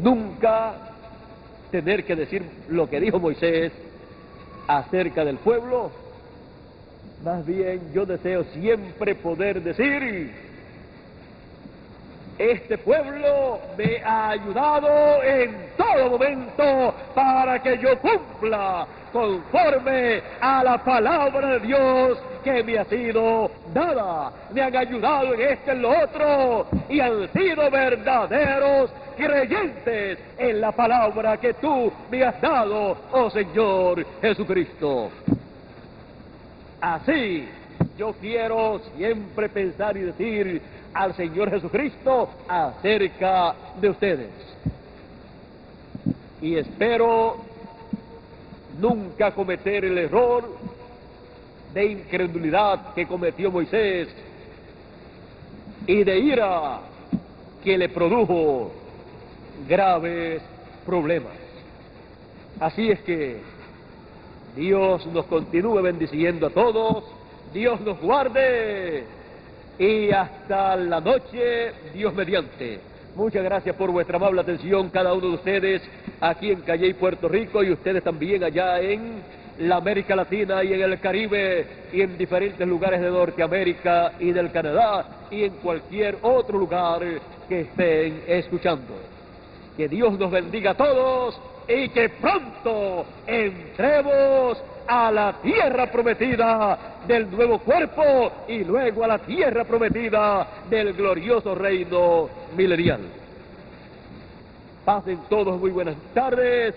nunca tener que decir lo que dijo Moisés acerca del pueblo. Más bien yo deseo siempre poder decir: este pueblo me ha ayudado en todo momento para que yo cumpla conforme a la palabra de Dios que me ha sido dada. Me han ayudado en esto y en lo otro, y han sido verdaderos creyentes en la palabra que tú me has dado, oh Señor Jesucristo. Así yo quiero siempre pensar y decir al Señor Jesucristo acerca de ustedes. Y espero nunca cometer el error de incredulidad que cometió Moisés y de ira que le produjo graves problemas. Así es que Dios nos continúe bendiciendo a todos, Dios nos guarde, y hasta la noche, Dios mediante. Muchas gracias por vuestra amable atención, cada uno de ustedes aquí en Calley, Puerto Rico, y ustedes también allá en la América Latina y en el Caribe y en diferentes lugares de Norteamérica y del Canadá y en cualquier otro lugar que estén escuchando. Que Dios nos bendiga a todos y que pronto entremos a la tierra prometida del nuevo cuerpo y luego a la tierra prometida del glorioso reino milenial. Pasen todos muy buenas tardes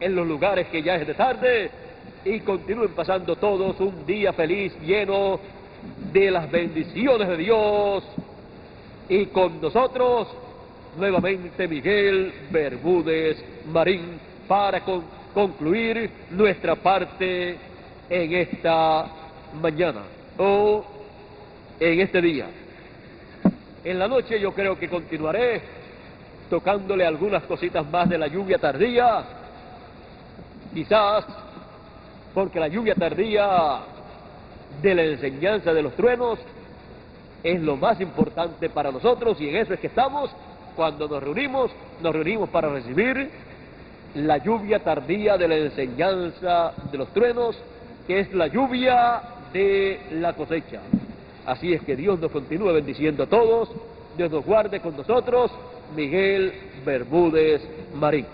en los lugares que ya es de tarde y continúen pasando todos un día feliz lleno de las bendiciones de Dios, y con nosotros nuevamente Miguel Bermúdez Marín para concluir nuestra parte en esta mañana o en este día. En la noche yo creo que continuaré tocándole algunas cositas más de la lluvia tardía, quizás porque la lluvia tardía de la enseñanza de los truenos es lo más importante para nosotros, y en eso es que estamos. Cuando nos reunimos para recibir la lluvia tardía de la enseñanza de los truenos, que es la lluvia de la cosecha. Así es que Dios nos continúe bendiciendo a todos, Dios nos guarde con nosotros. Miguel Bermúdez Marín.